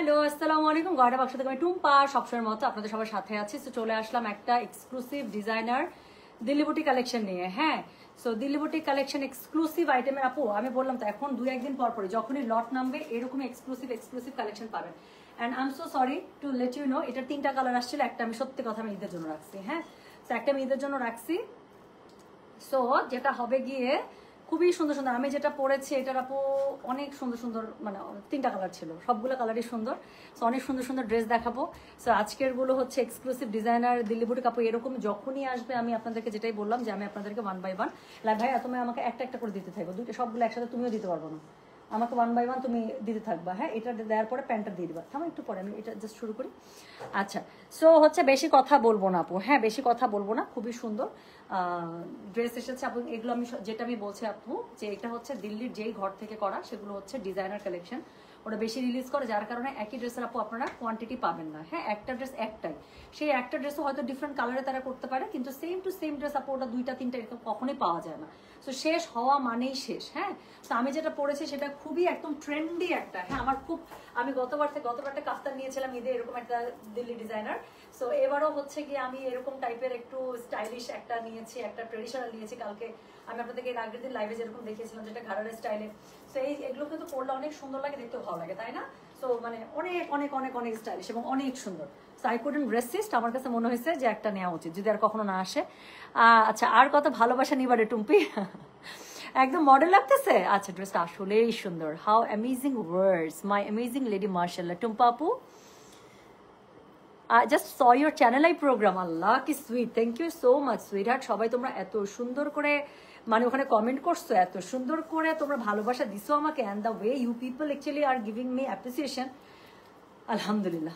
Hello আসসালামু আলাইকুম গয়না বাক্স থেকে আমি টুম্পা সবসময়ের মতো আপনাদের সবার সাথে আছি। তো চলে আসলাম একটা exclusive designer Delhi boutique collection নিয়ে। হ্যাঁ, so Delhi boutique collection exclusive আইটেমের আপু আমি বললাম তো এখন দুই একদিন পর পরে যখনই লট নামবে এরকমই এক্সক্লুসিভ কালেকশন পাবেন। And I am so sorry to late you know, এটার 3টা কালার আসছিল, একটা আমি সত্যি কথা আমি ঈদের জন্য রাখছি। হ্যাঁ, তো একটা আমি ঈদের জন্য রাখছি। সো যেটা হবে গিয়ে খুবই সুন্দর সুন্দর, আমি যেটা পরেছি এটার আপু অনেক সুন্দর সুন্দর, মানে 3টা কালার ছিল, সবগুলো কালারই সুন্দর। সো অনেক সুন্দর সুন্দর ড্রেস দেখাবো। সো আজকের গুলো হচ্ছে এক্সক্লুসিভ ডিজাইনার দিল্লি বুটিক আপু। এরকম যখনই আসবে আমি আপনাদেরকে যেটাই বললাম যে আমি আপনাদেরকে 1 বাই 1 ভাই তুমি আমাকে একটা একটা করে দিতে থাকবো, দুইটা সবগুলো একসাথে তুমিও দিতে পারবো না, আমাকে 1 বাই 1 তুমি দিতে থাকবা। হ্যাঁ, এটা দেওয়ার পরে প্যান্টটা দিয়ে দিবা। থামো একটু পরে, আমি এটা জাস্ট শুরু করি। আচ্ছা, সো হচ্ছে বেশি কথা বলবো না আপু। হ্যাঁ, বেশি কথা বলবো না, খুবই সুন্দর ড্রেস এসেছে আপু। এগুলো আমি যেটা আমি বলছি আপু যে এটা হচ্ছে দিল্লির যেই ঘর থেকে করা, সেগুলো হচ্ছে ডিজাইনার কালেকশন, ওটা বেশি রিলিজ করে, যার কারণে একই ড্রেসের আপু আপনারা কোয়ান্টিটি পাবেন না। হ্যাঁ, একটা ড্রেস একটাই, সেই একটা ড্রেসও হয়তো ডিফারেন্ট কালারে তারা করতে পারে, কিন্তু সেম টু সেম ড্রেস আপু ওটা 2টা 3টা এরকম কখনোই পাওয়া যায় না। তো শেষ হওয়া মানেই শেষ। হ্যাঁ, তো আমি যেটা পরেছি সেটা খুবই একদম ট্রেন্ডি একটা। হ্যাঁ, আমার খুব, আমি গতবারটা কাফতান নিয়েছিলাম ঈদে, এরকম একটা দিল্লি ডিজাইনার। সো এবারও হচ্ছে কি আমি এরকম টাইপের একটু স্টাইলিশ একটা নিয়েছি, একটা ট্রেডিশনাল নিয়েছি। কালকে আমি আপনাদেরকে এর আগের দিন লাইভে যেরকম দেখিয়েছিলাম যেটা ঘাড়ার স্টাইলে। সো এগুলো কিন্তু পরলে অনেক সুন্দর লাগে, দেখতেও ভালো লাগে, তাই না? সো মানে অনেক অনেক অনেক অনেক স্টাইলিশ এবং অনেক সুন্দর। সো আই কুডন্ট রেসিস্ট, আমার কাছে মনে হয়েছে যে একটা নেওয়া উচিত যদি আর কখনো না আসে। আচ্ছা, আর কত ভালোবাসা নিবারে টুম্পি একদম মডেল লাগতেছে। আচ্ছা, ড্রেসটা আসলেই সুন্দর। How amazing words my amazing lady, মার্শাল্লাহ টুম্পা আপু। I just saw your channel I program. Allah কি sweet, thank you so much sweetheart. সবাই তোমরা এত সুন্দর করে মানে ওখানে কমেন্ট করছো, এত সুন্দর করে তোমরা ভালোবাসা দিছো আমাকে, and the way you people actually are giving me appreciation. আলহামদুলিল্লাহ,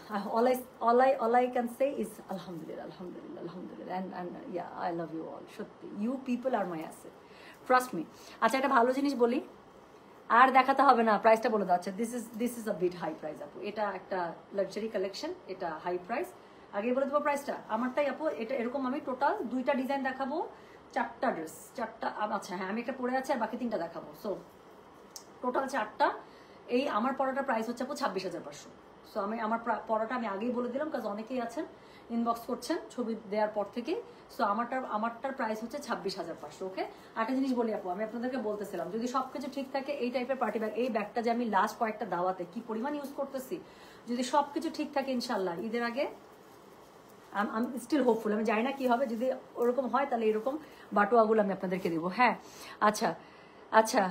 all I can say is alhamdulillah, alhamdulillah, alhamdulillah, and yeah, I love you all. সত্যি you people are my asset, trust me. আচ্ছা, একটা ভালো জিনিস বলি, আর দেখাতে হবে না, প্রাইসটা বলে দাও। আচ্ছা, this is a bit high price আপু, এটা একটা লাক্সারি কালেকশন, এটা হাই প্রাইস। আগে বলে দেবো প্রাইসটা আমারটাই আপু। এটা এরকম আমি টোটাল 2টা ডিজাইন দেখাবো, 4টা ড্রেস, 4টা। আচ্ছা হ্যাঁ, আমি একটা পরে আছে আর বাকি 3টা দেখাবো। সো টোটাল 4টা। এই আমার পড়াটার প্রাইস হচ্ছে আপু 26,500। সো আমি আমার পড়াটা আমি আগেই বলে দিলাম, কাজ অনেকেই আছেন ইনবক্স করছেন ছবি দেওয়ার পর থেকে। সো আমারটার প্রাইস হচ্ছে 26,500। ওকে, আরেকটা জিনিস বলি আপু, আমি আপনাদেরকে বলতেছিলাম যদি সবকিছু ঠিক থাকে, এই টাইপের পার্টি ব্যাগ, এই ব্যাগটা যে আমি লাস্ট কয়েকটা দাওয়াতে কি পরিমাণ ইউজ করতেছি, যদি সবকিছু ঠিক থাকে ইনশাল্লাহ ঈদের আগে আমি স্টিল হোপফুল, আমি জানি না কি হবে, যদি ওরকম হয় তাহলে এরকম বাটোয়াগুলো আমি আপনাদেরকে দিব। হ্যাঁ, আচ্ছা আচ্ছা,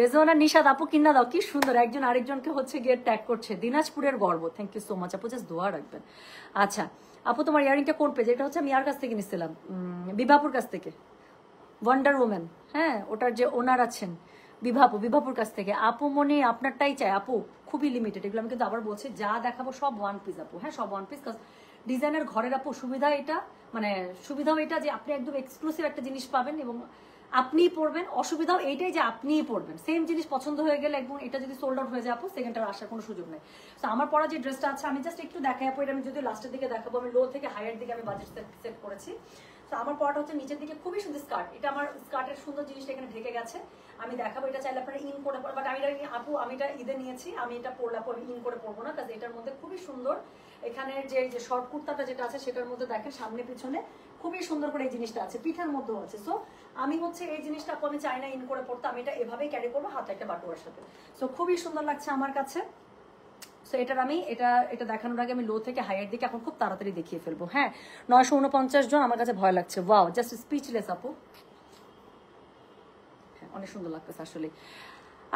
রেজওয়ানা নিশাদ আপু কিনা দাও, কি সুন্দর, একজন আরেকজনকে হচ্ছে গিয়ে ট্যাগ করছে। দিনাজপুরের গর্ব, থ্যাংক ইউ সো মাচ আপু, জাস্ট দোয়া রাখবেন। আচ্ছা আপু, তোমার ইয়ারিংটা কোন পেজ? এটা হচ্ছে আমি ইয়ার কাছ থেকে নিচ্ছিলাম, বিভাপুর কাছ থেকে, ওয়ান্ডার ওমেন। হ্যাঁ, ওটার যে ওনার আছেন বিভাপুর কাছ থেকে। আপু মনে আপনারটাই চাই আপু, খুবই লিমিটেড এগুলো। আমি কিন্তু আবার বলছি যা দেখাবো সব 1 পিস আপু। হ্যাঁ, সব 1 পিস, ডিজাইনের ঘরের আপু সুবিধা এটা, মানে সুবিধাও এটা যে আপনি একদম এক্সক্লুসিভ একটা জিনিস পাবেন এবং আপনিই পড়বেন। অসুবিধাও এইটাই যে আপনিই পড়বেন, সেম জিনিস পছন্দ হয়ে গেলে এবং এটা যদি সোল্ড আউট হয়ে যায় আপু, সেকেন্ড টাইম আসার কোনো সুযোগ নেই। তো আমার পরা যে ড্রেসটা আছে আমি জাস্ট একটু দেখাই আপু, এটা আমি যদি লাস্টের দিকে দেখাবো, আমি লো থেকে হাইয়ের দিকে আমি বাজেট সেট করেছি। তো আমার পরাটা হচ্ছে নিচের দিকে খুবই সুন্দর স্কার্ট, এটা আমার স্কার্টের সুন্দর জিনিসটা এখানে ঢেকে গেছে, আমি দেখাবো। এটা চাইলে আপনারা ইন করে, বাট আমি এটা আপু আমি এটা ঈদে নিয়েছি, আমি এটা পরলে আপু আমি ইন করে পরবো না, কারণ এটার মধ্যে খুবই সুন্দর এখানে যে শর্ট কুর্তাটা যেটা আছে সেটার মধ্যে দেখেন সামনে পিছনে খুবই সুন্দর করে এই জিনিসটা আছে, পিঠার মধ্যেও আছে। সো আমি হচ্ছে এই জিনিসটা আপু আমি চাই না ইন করে পড়তে, আমি এটা এভাবেই ক্যারি করবো হাতে একটা বাটুয়ার সাথে। সো খুবই সুন্দর লাগছে আমার কাছে। সো এটার আমি এটা দেখানোর আগে আমি লো থেকে হাইয়ের দিকে এখন খুব তাড়াতাড়ি দেখিয়ে ফেলবো। হ্যাঁ, 949 জন, আমার কাছে ভয় লাগছে। ওয়াও, জাস্ট স্পিচলেস আপু। হ্যাঁ, অনেক সুন্দর লাগতেছে আসলে।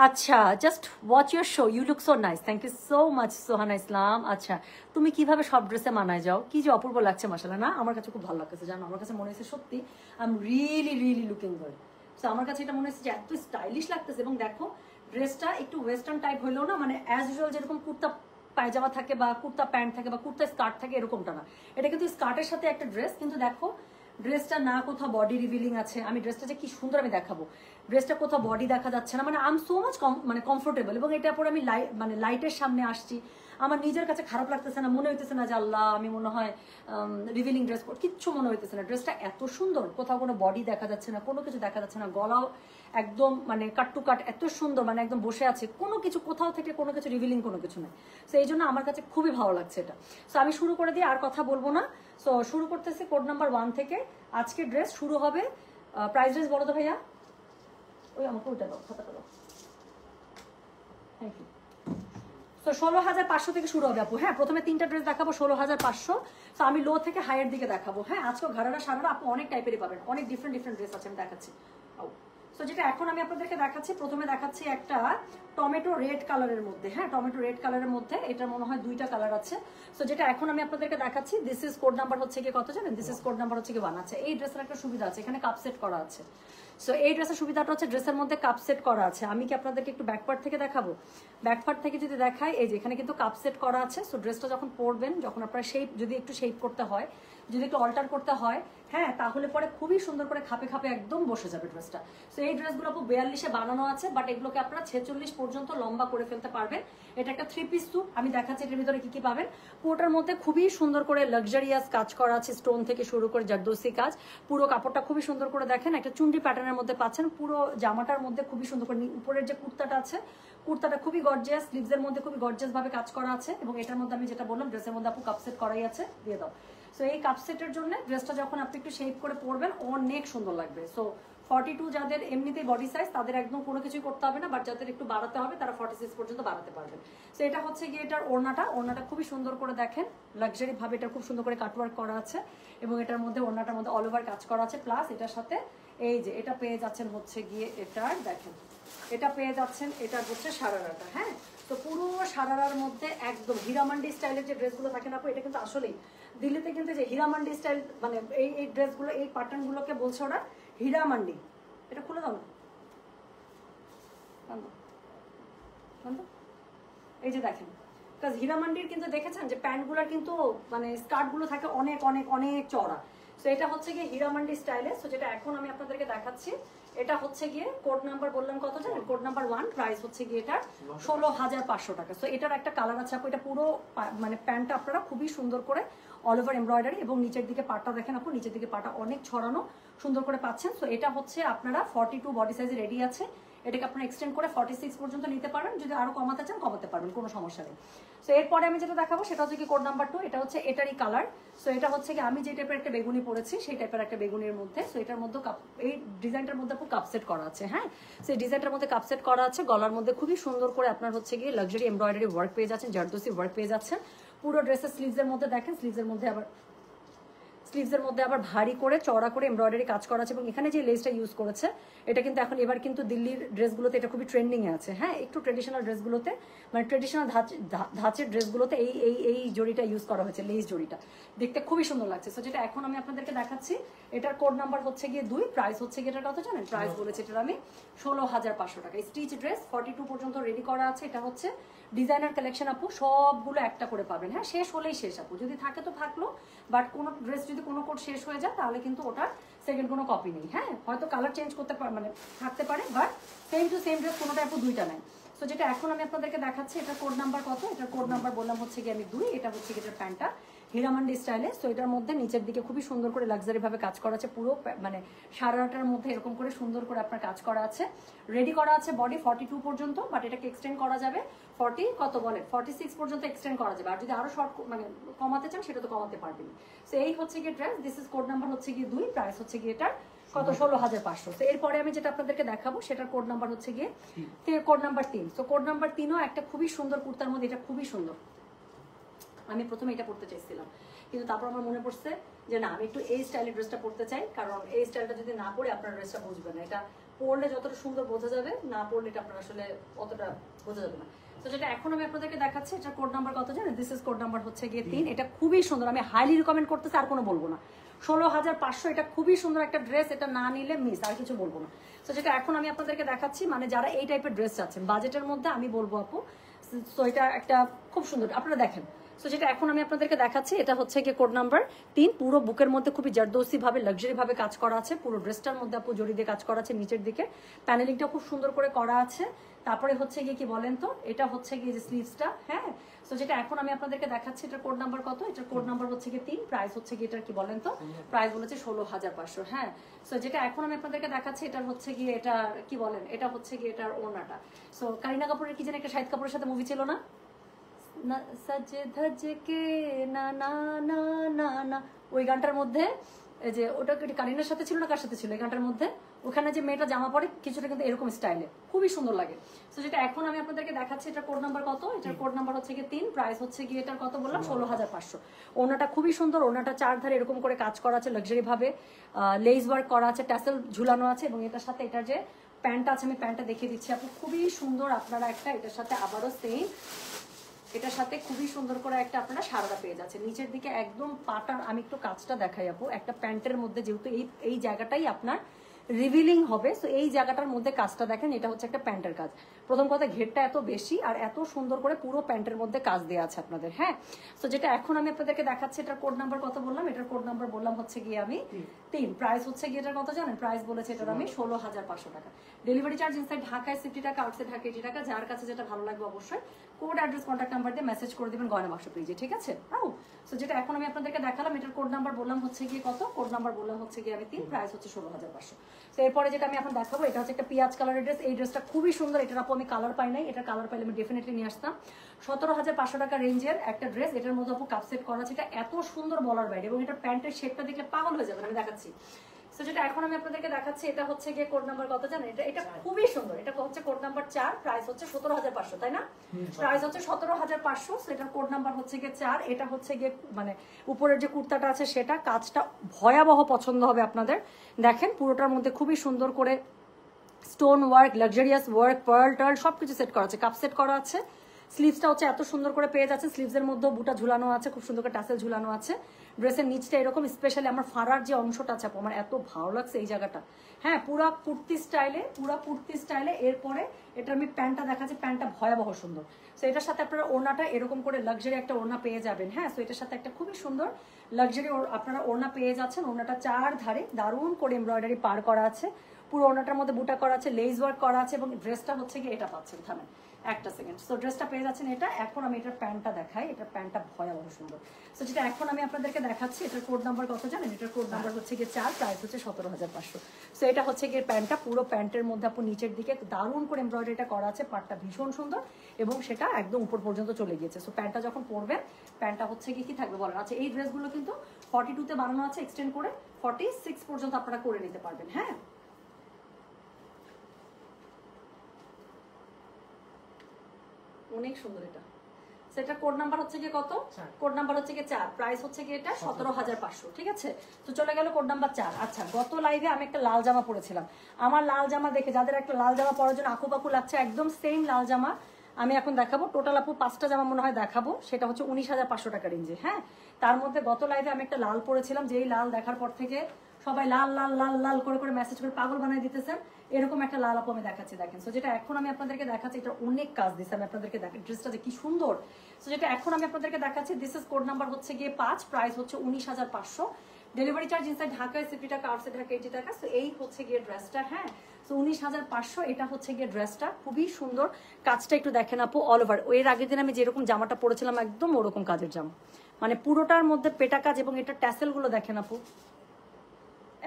আচ্ছা, just watch your show, you look so nice, thank you so much Sohana Islam. আচ্ছা, তুমি কিভাবে সব ড্রেসে মানায় যাও? কি যে অপূর্ব লাগছে মাশাআল্লাহ। না, আমার কাছে খুব ভালো লাগতেছে, জানো, আমার কাছে মনে হয়েছে সত্যি I am really looking good. So আমার কাছে এটা মনে হচ্ছে যে এত স্টাইলিশ লাগতেছে। এবং দেখো ড্রেসটা একটু ওয়েস্টার্ন টাইপ হইলেও না, মানে অ্যাজ ইউজুয়াল যেরকম কুর্তা পায়জামা থাকে বা কুর্তা প্যান্ট থাকে বা কুর্তা স্কার্ট থাকে এরকমটা না, এটা কিন্তু স্কার্টের সাথে একটা ড্রেস। কিন্তু দেখো ড্রেসটা না কোথাও বডি রিভিলিং আছে, আমি ড্রেসটা যে কি সুন্দর আমি দেখাবো, ড্রেসটা কোথাও বডি দেখা যাচ্ছে না, মানে আই এম সো মাচ মানে কমফোর্টেবল। এবং এটা পরে আমি লাইটের সামনে আসছি, আমার নিজের কাছে খারাপ লাগতেছে না, মনে হইতেছে না যে আল্লাহ আমি মনে হয় রিভিলিং ড্রেস, কিচ্ছু মনে হইতেছে না। ড্রেসটা এত সুন্দর, কোথাও কোনো বডি দেখা যাচ্ছে না, কোনো কিছু দেখা যাচ্ছে না, গলাও একদম মানে কাট টু কাট এত সুন্দর, মানে একদম বসে আছে, কোনো কিছু কোথাও থেকে কোনো কিছু রিভিলিং কোনো কিছু নেই। সো এই জন্য আমার কাছে খুবই ভালো লাগছে এটা। সো আমি শুরু করে দিই, আর কথা বলবো না। সো শুরু করতেছি কোড নাম্বার 1 থেকে। আজকে ড্রেস শুরু হবে, প্রাইস ড্রেস বলো তো ভাইয়া, ওই আমাকে ওইটা দাও, খাতাটা দাও, থ্যাংক ইউ। তো 16,500 থেকে শুরু হবে আপু। হ্যাঁ, প্রথমে 3টা ড্রেস দেখাবো 16,500। তো আমি লো থেকে হাইয়ের দিকে দেখাবো। হ্যাঁ, আজকে ঘাড়ারা সারারা আপু অনেক টাইপেরই পাবেন, অনেক ডিফারেন্ট ডিফারেন্ট ড্রেস আছে, আমি দেখাচ্ছি। সো যেটা এখন আমি আপনাদেরকে দেখাচ্ছি, প্রথমে দেখাচ্ছি একটা টমেটো রেড কালারের মধ্যে। হ্যাঁ, টমেটো রেড কালারের মধ্যে, এটা মনে হয় 2টা কালার আছে। সো যেটা এখন আমি আপনাদেরকে দেখাচ্ছি, দিস ইজ কোড নাম্বার হচ্ছে কি কত জানেন? দিস ইজ কোড নাম্বার হচ্ছে কি 1 আছে। এই ড্রেসের একটা সুবিধা আছে, এখানে কাপ সেট করা আছে। সো এই ড্রেসের সুবিধাটা হচ্ছে ড্রেসের মধ্যে কাপ সেট করা আছে। আমি কি আপনাদেরকে একটু ব্যাকপার্ট থেকে দেখাবো? ব্যাকপার্ট থেকে যদি দেখাই, এই যে এখানে কিন্তু কাপ সেট করা আছে। সো ড্রেসটা যখন পরবেন, যখন আপনার শেপ যদি একটু শেপ করতে হয়, যদি একটু অল্টার করতে হয়, হ্যাঁ, তাহলে পরে খুবই সুন্দর করে খাপে খাপে একদম বসে যাবে ড্রেসটা। সো এই ড্রেসগুলো আপু 42-এ বানানো আছে, বাট এগুলোকে আপনারা 46 পর্যন্ত লম্বা করে ফেলতে পারবেন। এটা একটা 3 পিস স্যুট, আমি দেখাচ্ছি এটার ভিতরে কি কি পাবেন। পুরোটার মধ্যে খুবই সুন্দর করে লাক্সারিয়াস কাজ করা আছে, স্টোন থেকে শুরু করে জারদোসি কাজ। পুরো কাপড়টা খুবই সুন্দর করে দেখেন, একটা চুন্ডি প্যাটার্নের মধ্যে পাচ্ছেন। পুরো জামাটার মধ্যে খুবই সুন্দর করে উপরের যে কুর্তাটা আছে, কুর্তাটা খুবই গর্জিয়াস, স্লিভসের মধ্যে খুবই গর্জিয়াস ভাবে কাজ করা আছে। এবং এটার মধ্যে আমি যেটা বললাম, ড্রেসের মধ্যে আপু কাপ সেট করাই আছে, দিয়ে দাও। সো এই কাপ সেটের জন্য ড্রেসটা যখন আপনি একটু শেপ করে পরবেন, অনেক সুন্দর লাগবে। সো 42 যাদের এমনিতেই বডি সাইজ, তাদের একদম কোনো কিছুই করতে হবে না, বাট যাদের একটু বাড়াতে হবে তারা 46 পর্যন্ত বাড়াতে পারবেন। সো এটা হচ্ছে গিয়ে এটার ওড়নাটা খুবই সুন্দর করে দেখেন, লাক্সারি ভাবে এটা খুব সুন্দর করে কাটওয়ার্ক করা আছে। এবং এটার মধ্যে ওড়নাটার মধ্যে অল ওভার কাজ করা আছে। প্লাস এটার সাথে এই যে এটা পেয়ে যাচ্ছেন হচ্ছে গিয়ে এটার, দেখেন এটা পেয়ে যাচ্ছেন, এটার হচ্ছে সারারাটা। হ্যাঁ, তো পুরো সারারার মধ্যে একদম হীরামান্ডি স্টাইলের যে ড্রেসগুলো থাকে না আপু, এটা কিন্তু আসলেই দিল্লিতে কিন্তু যে হীরামান্ডি স্টাইল, মানে এই ড্রেসগুলো, এই প্যাটার্নগুলোকে বলছে ওরা হীরামান্ডি। এটা খুলে দাও না, এই যে দেখেন, কাজ হীরামান্ডির কিন্তু দেখেছেন যে প্যান্টগুলোর কিন্তু মানে স্কার্টগুলো থাকে অনেক অনেক অনেক চড়া। সো এটা হচ্ছে গিয়ে হীরামান্ডি স্টাইলে। সো যেটা এখন আমি আপনাদেরকে দেখাচ্ছি, এটা হচ্ছে গিয়ে কোড নাম্বার বললাম কত জানেন? কোড নাম্বার 1, প্রাইস হচ্ছে গিয়ে এটার 16,500 টাকা। সো এটার একটা কালার আছে আপু, এটা পুরো মানে প্যান্টটা আপনারা খুবই সুন্দর করে অল ওভার এমব্রয়ডারি, এবং নিচের দিকে পাটা দেখেন আপু, নিচের দিকে পাটা অনেক ছড়ানো সুন্দর করে পাচ্ছেন। সো এটা হচ্ছে আপনারা 42 বডি সাইজে রেডি আছে। এটাকে আপনারা এক্সটেন্ড করে 46 পর্যন্ত নিতে পারবেন, যদি আরো কমাতে চান কমাতে পারবেন, কোনো সমস্যা নেই। সো এরপরে আমি যেটা দেখাবো সেটা হচ্ছে কি কোড নাম্বার 2, এটা হচ্ছে এটারই কালার। সো এটা হচ্ছে কি আমি যে টাইপের একটা বেগুনি পরেছি সেই টাইপের একটা বেগুনির মধ্যে। সো এটার মধ্যে এই ডিজাইনটার মধ্যে আপু কাপ সেট করা আছে। হ্যাঁ, সেই ডিজাইনটার মধ্যে কাপ সেট করা আছে। গলার মধ্যে খুবই সুন্দর করে আপনার হচ্ছে গিয়ে লাক্সারি এমব্রয়ডারি ওয়ার্ক পেয়ে যাচ্ছেন, জারদোসি ওয়ার্ক পেয়ে যাচ্ছেন। পুরো ড্রেসের স্লিভসের মধ্যে দেখেন, স্লিভসের মধ্যে আবার ভারী করে চড়া করে এমব্রয়ডারি কাজ করা আছে। এবং এখানে যে লেসটা ইউজ করেছে, এটা কিন্তু এখন এবার কিন্তু দিল্লির ড্রেসগুলোতে এটা খুবই ট্রেন্ডিং এ আছে। হ্যাঁ, একটু ট্রেডিশনাল ড্রেসগুলোতে, মানে ট্রেডিশনাল ধাঁচের ড্রেসগুলোতে এই জড়িটা ইউজ করা হয়েছে, লেস জড়িটা দেখতে খুবই সুন্দর লাগছে। সো যেটা এখন আমি আপনাদেরকে দেখাচ্ছি, এটার কোড নাম্বার হচ্ছে গিয়ে 2, প্রাইস হচ্ছে গিয়ে এটা কত জানেন? প্রাইস বলেছে এটার আমি 16,500 টাকা। স্টিচ ড্রেস 42 পর্যন্ত রেডি করা আছে। এটা হচ্ছে ডিজাইনার কালেকশন আপু, সবগুলো একটা করে পাবেন। হ্যাঁ, শেষ হলেই শেষ আপু, যদি থাকে তো থাকলো, বাট কোনো ড্রেস যদি কোনো কোড শেষ হয়ে যায় তাহলে কিন্তু ওটার সেকেন্ড কোনো কপি নেই। হ্যাঁ, হয়তো কালার চেঞ্জ করতে পারে, মানে থাকতে পারে, but same to same dress কোনোটা আপু 2টা নেয়। সো যেটা এখন আমি আপনাদেরকে দেখাচ্ছি, এটা কোড নাম্বার কত? এটার কোড নাম্বার বললাম হচ্ছে গিয়ে আমি 2। এটা হচ্ছে গিয়ে এটার প্যান্টটা হীরামান্ডি স্টাইলে। সো এটার মধ্যে নিচের দিকে খুবই সুন্দর করে লাক্সারি ভাবে কাজ করা আছে। পুরো মানে সারাটার মধ্যে এরকম করে সুন্দর করে আপনার কাজ করা আছে, রেডি করা আছে। বডি 42 পর্যন্ত, বাট এটাকে এক্সটেন্ড করা যাবে 40 কত বলে 46 পর্যন্ত এক্সটেন্ড করা যাবে। আর যদি আরো শর্ট মানে কমাতে চান সেটা তো কমাতে পারবেন। সো এই হচ্ছে গিয়ে dress, this is code number হচ্ছে গিয়ে 2, প্রাইস হচ্ছে গিয়ে এটার কত? 16,500। তো এরপরে আমি যেটা আপনাদেরকে দেখাবো সেটার কোড নাম্বার হচ্ছে গিয়ে code number 3। So code number 3ও একটা খুবই সুন্দর কুর্তার মধ্যে, এটা খুবই সুন্দর। আমি প্রথমে এটা পড়তে চাইছিলাম, কিন্তু তারপর আমার মনে পড়ছে যে না, আমি একটু এই স্টাইলের ড্রেসটা পড়তে চাই, কারণ এই স্টাইলটা যদি না পরে আপনার ড্রেসটা বুঝবেন না। এটা পরলে যতটা সুন্দর বোঝা যাবে, না পরলে এটা আপনার আসলে অতটা বোঝা যাবে না। তো যেটা এখন আমি আপনাদেরকে দেখাচ্ছি, এটা কোড নাম্বার কত জানেন? দিস ইজ কোড নাম্বার হচ্ছে গিয়ে 3। এটা খুবই সুন্দর, আমি হাইলি রিকমেন্ড করতেছি, আর কোনো বলবো না। 16,500, এটা খুবই সুন্দর একটা ড্রেস, এটা না নিলে মিস, আর কিছু বলবো না। তো যেটা এখন আমি আপনাদেরকে দেখাচ্ছি, মানে যারা এই টাইপের ড্রেস চাচ্ছেন বাজেটের মধ্যে, আমি বলবো আপু, তো এটা একটা খুব সুন্দর। আপনারা দেখেন সো যেটা এখন আমি আপনাদেরকে দেখাচ্ছি এটা হচ্ছে গিয়ে কোড নাম্বার 3, পুরো বুকের মধ্যে খুবই জারদৌসি ভাবে লাক্সারি ভাবে কাজ করা আছে, পুরো ড্রেসটার মধ্যে আপু জড়ি দিয়ে কাজ করা আছে, নিচের দিকে প্যানেলিংটা খুব সুন্দর করে করা আছে। তারপরে হচ্ছে গিয়ে কি বলেন তো, এটা হচ্ছে গিয়ে যে স্লিভসটা, হ্যাঁ। সো যেটা এখন আমি আপনাদেরকে দেখাচ্ছি এটার কোড নাম্বার কত, এটার কোড নাম্বার হচ্ছে গিয়ে 3, প্রাইস হচ্ছে গিয়ে এটার কি বলেন তো, প্রাইস বলেছে 16,500, হ্যাঁ। সো যেটা এখন আমি আপনাদেরকে দেখাচ্ছি এটার হচ্ছে গিয়ে এটা কি বলেন, এটা হচ্ছে গিয়ে এটার ওড়নাটা। সো কারিনা কাপুরের কি যেন একটা শাহিদ কাপুরের সাথে মুভি ছিল না, সজ ধজ কে না না না না না, ওই গানটার মধ্যে এই যে ওটা কারিনার সাথে ছিল না, কার সাথে ছিল এই গানটার মধ্যে, ওখানে যে মেয়েটা জামা পরে কিছুটা কিন্তু এরকম স্টাইলে খুবই সুন্দর লাগে। তো যেটা এখন আমি আপনাদেরকে দেখাচ্ছি এটার কোড নাম্বার কত, এটার কোড নাম্বার হচ্ছে গিয়ে 3, প্রাইস হচ্ছে গিয়ে এটার কত বললাম 16,500। ওনাটা খুবই সুন্দর, ওনাটা 4 ধারে এরকম করে কাজ করা আছে, লাক্সারি ভাবে লেস ওয়ার্ক করা আছে, ট্যাসেল ঝুলানো আছে, এবং এটার সাথে এটার যে প্যান্ট আছে আমি প্যান্টটা দেখিয়ে দিচ্ছি আপু, খুবই সুন্দর। আপনারা একটা এটার সাথে আবারও সেম এটার সাথে খুবই সুন্দর করে একটা আপনারা সারাটা পেয়ে যাচ্ছে নিচের দিকে একদম পাটার। আমি একটু কাজটা দেখাই আপু, একটা প্যান্টের মধ্যে যেহেতু এই জায়গাটাই আপনার রিভিলিং হবে, সো এই জায়গাটার মধ্যে কাজটা দেখেন, এটা হচ্ছে একটা প্যান্টের কাজ। প্রথম কথা ঘেরটা এত বেশি আর এত সুন্দর করে পুরো প্যান্টের মধ্যে কাজ দেওয়া আছে আপনাদের, হ্যাঁ। সো যেটা এখন আমি আপনাদেরকে দেখাচ্ছি এটার কোড নাম্বার কত বললাম, এটার কোড নাম্বার বললাম হচ্ছে গিয়ে আমি 3, প্রাইস হচ্ছে গিয়ে এটার কত জানেন, প্রাইস বলেছে এটার আমি 16,500 টাকা। ডেলিভারি চার্জ ইনসাইড ঢাকায় 50 টাকা, আউটসাইড ঢাকা 80 টাকা। যার কাছে যেটা ভালো লাগবে অবশ্যই কোড অ্যাড্রেস কন্ট্যাক্ট নাম্বার দিয়ে মেসেজ করে দিবেন গয়না বাক্স পেজে, ঠিক আছে। সো যেটা এখন আমি আপনাদেরকে দেখালাম এটার কোড নাম্বার বললাম হচ্ছে গিয়ে কত, কোড নাম্বার বললাম হচ্ছে গিয়ে আমি 3, প্রাইস হচ্ছে 16,500। তো এরপরে যেটা আমি এখন দেখাবো এটা হচ্ছে একটা পিঁয়াজ কালারের ড্রেস। এই ড্রেসটা খুবই সুন্দর, এটার আপু আমি কালার পাই নাই, এটার কালার পাইলে আমি ডেফিনেটলি নিয়ে আসতাম। 17,500 টাকা রেঞ্জের একটা ড্রেস, এটার মধ্যে আপু কাপ সেট করা আছে, এটা এত সুন্দর বলার বাইরে, এবং এটা প্যান্টের শেপটা দেখলে পাগল হয়ে যাবে, আমি দেখাচ্ছি। সো যেটা এখন আমি আপনাদেরকে দেখাচ্ছি এটা হচ্ছে গিয়ে কোড নাম্বার কত জানেন, এটা খুবই সুন্দর, এটা হচ্ছে কোড নাম্বার 4, প্রাইস হচ্ছে 17,500, তাই না, প্রাইস হচ্ছে 17,500। সো এটার কোড নাম্বার হচ্ছে গিয়ে 4, এটা হচ্ছে গিয়ে মানে উপরের যে কুর্তাটা আছে সেটা কাজটা ভয়াবহ পছন্দ হবে আপনাদের। দেখেন পুরোটার মধ্যে খুবই সুন্দর করে stone work, luxurious work, pearl টার্ল সবকিছু সেট করা আছে, কাপ সেট করা আছে। স্লিভসটা হচ্ছে এত সুন্দর করে পেয়ে যাচ্ছে, স্লিভসের মধ্যেও বুটা ঝুলানো আছে, খুব সুন্দর করে টাসেল ঝুলানো আছে। ড্রেসের নিচটা এরকম, স্পেশালি আমার ফাড়ার যে অংশটা আছে আমার এত ভালো লাগছে এই জায়গাটা, হ্যাঁ, পুরা কুর্তি স্টাইলে। এরপরে এটা আমি প্যান্টটা দেখাচ্ছি, প্যান্টটা ভয়াবহ সুন্দর। সো এটার সাথে আপনারা ওড়নাটা এরকম করে লাক্সারি একটা ওড়না পেয়ে যাবেন, হ্যাঁ। সো এটার সাথে একটা খুবই সুন্দর লাক্সারি আপনারা ওড়না পেয়ে যাচ্ছেন। ওড়নাটা 4 ধারে দারুণ করে এমব্রয়ডারি পার করা আছে, পুরো ওড়নাটার মধ্যে বুটা করা আছে, লেস ওয়ার্ক করা আছে, এবং ড্রেসটা হচ্ছে গিয়ে এটা পাচ্ছেন, থামেন একটা সেকেন্ড। সো ড্রেসটা পেয়ে যাচ্ছেন এটা। এখন আমি এটার প্যান্টটা দেখাই, এটার প্যান্টটা ভয়াবহ সুন্দর। সো যেটা এখন আমি আপনাদেরকে দেখাচ্ছি এটার কোড নাম্বার কত জানেন, এটার কোড নাম্বার হচ্ছে গিয়ে 4, প্রাইস হচ্ছে 17,500। সো এটা হচ্ছে গিয়ে প্যান্টটা, পুরো প্যান্টের মধ্যে আপু নিচের দিকে দারুণ করে এমব্রয়ডারিটা করা আছে, পাটটা ভীষণ সুন্দর, এবং সেটা একদম উপর পর্যন্ত চলে গিয়েছে। সো প্যান্টটা যখন পরবেন, প্যান্টটা হচ্ছে গিয়ে কি থাকবে বলেন। আচ্ছা, এই ড্রেসগুলো কিন্তু 42-তে বানানো আছে, এক্সটেন্ড করে 46 পর্যন্ত আপনারা করে নিতে পারবেন, হ্যাঁ। অনেক সুন্দর এটা। সেটা কোড নাম্বার হচ্ছে গিয়ে কত, কোড নাম্বার হচ্ছে গিয়ে 4, প্রাইস হচ্ছে গিয়ে এটা 17,500, ঠিক আছে। তো চলে গেল কোড নাম্বার 4। আচ্ছা, গত লাইভে আমি একটা লাল জামা পরেছিলাম, আমার লাল জামা দেখে যাদের একটা লাল জামা পরার জন্য আকুপাকু লাগছে, একদম সেম লাল জামা আমি এখন দেখাবো। টোটাল আপু 5টা জামা মনে হয় দেখাবো, সেটা হচ্ছে 19,500 টাকা রেঞ্জে, হ্যাঁ। তার মধ্যে গত লাইভে আমি একটা লাল পরেছিলাম, যেই লাল দেখার পর থেকে সবাই লাল লাল লাল লাল করে মেসেজ করে পাগল বানাই দিতেছেন, এরকম একটা লাল আপু আমি দেখাচ্ছি, দেখেন। সো যেটা এখন আমি আপনাদেরকে দেখাচ্ছি এটা অনেক কাজ দিচ্ছে, আমি আপনাদেরকে দেখেন ড্রেসটা যে কি সুন্দর। সো যেটা এখন আমি আপনাদেরকে দেখাচ্ছি, দিস ইজ কোড নাম্বার হচ্ছে গিয়ে 5, প্রাইস হচ্ছে 19,500। ডেলিভারি চার্জ ইনসাইড ঢাকায় 50 টাকা, আউটসাইড ঢাকা 80 টাকা। সো এই হচ্ছে গিয়ে ড্রেসটা, হ্যাঁ। সো 19,500, এটা হচ্ছে গিয়ে ড্রেসটা, খুবই সুন্দর। কাজটা একটু দেখেন আপু, অল ওভার। এর আগের দিন আমি যেরকম জামাটা পরেছিলাম একদম ওরকম কাজের জামা, মানে পুরোটার মধ্যে পেটা কাজ, এবং এটা ট্যাসেল গুলো দেখেন আপু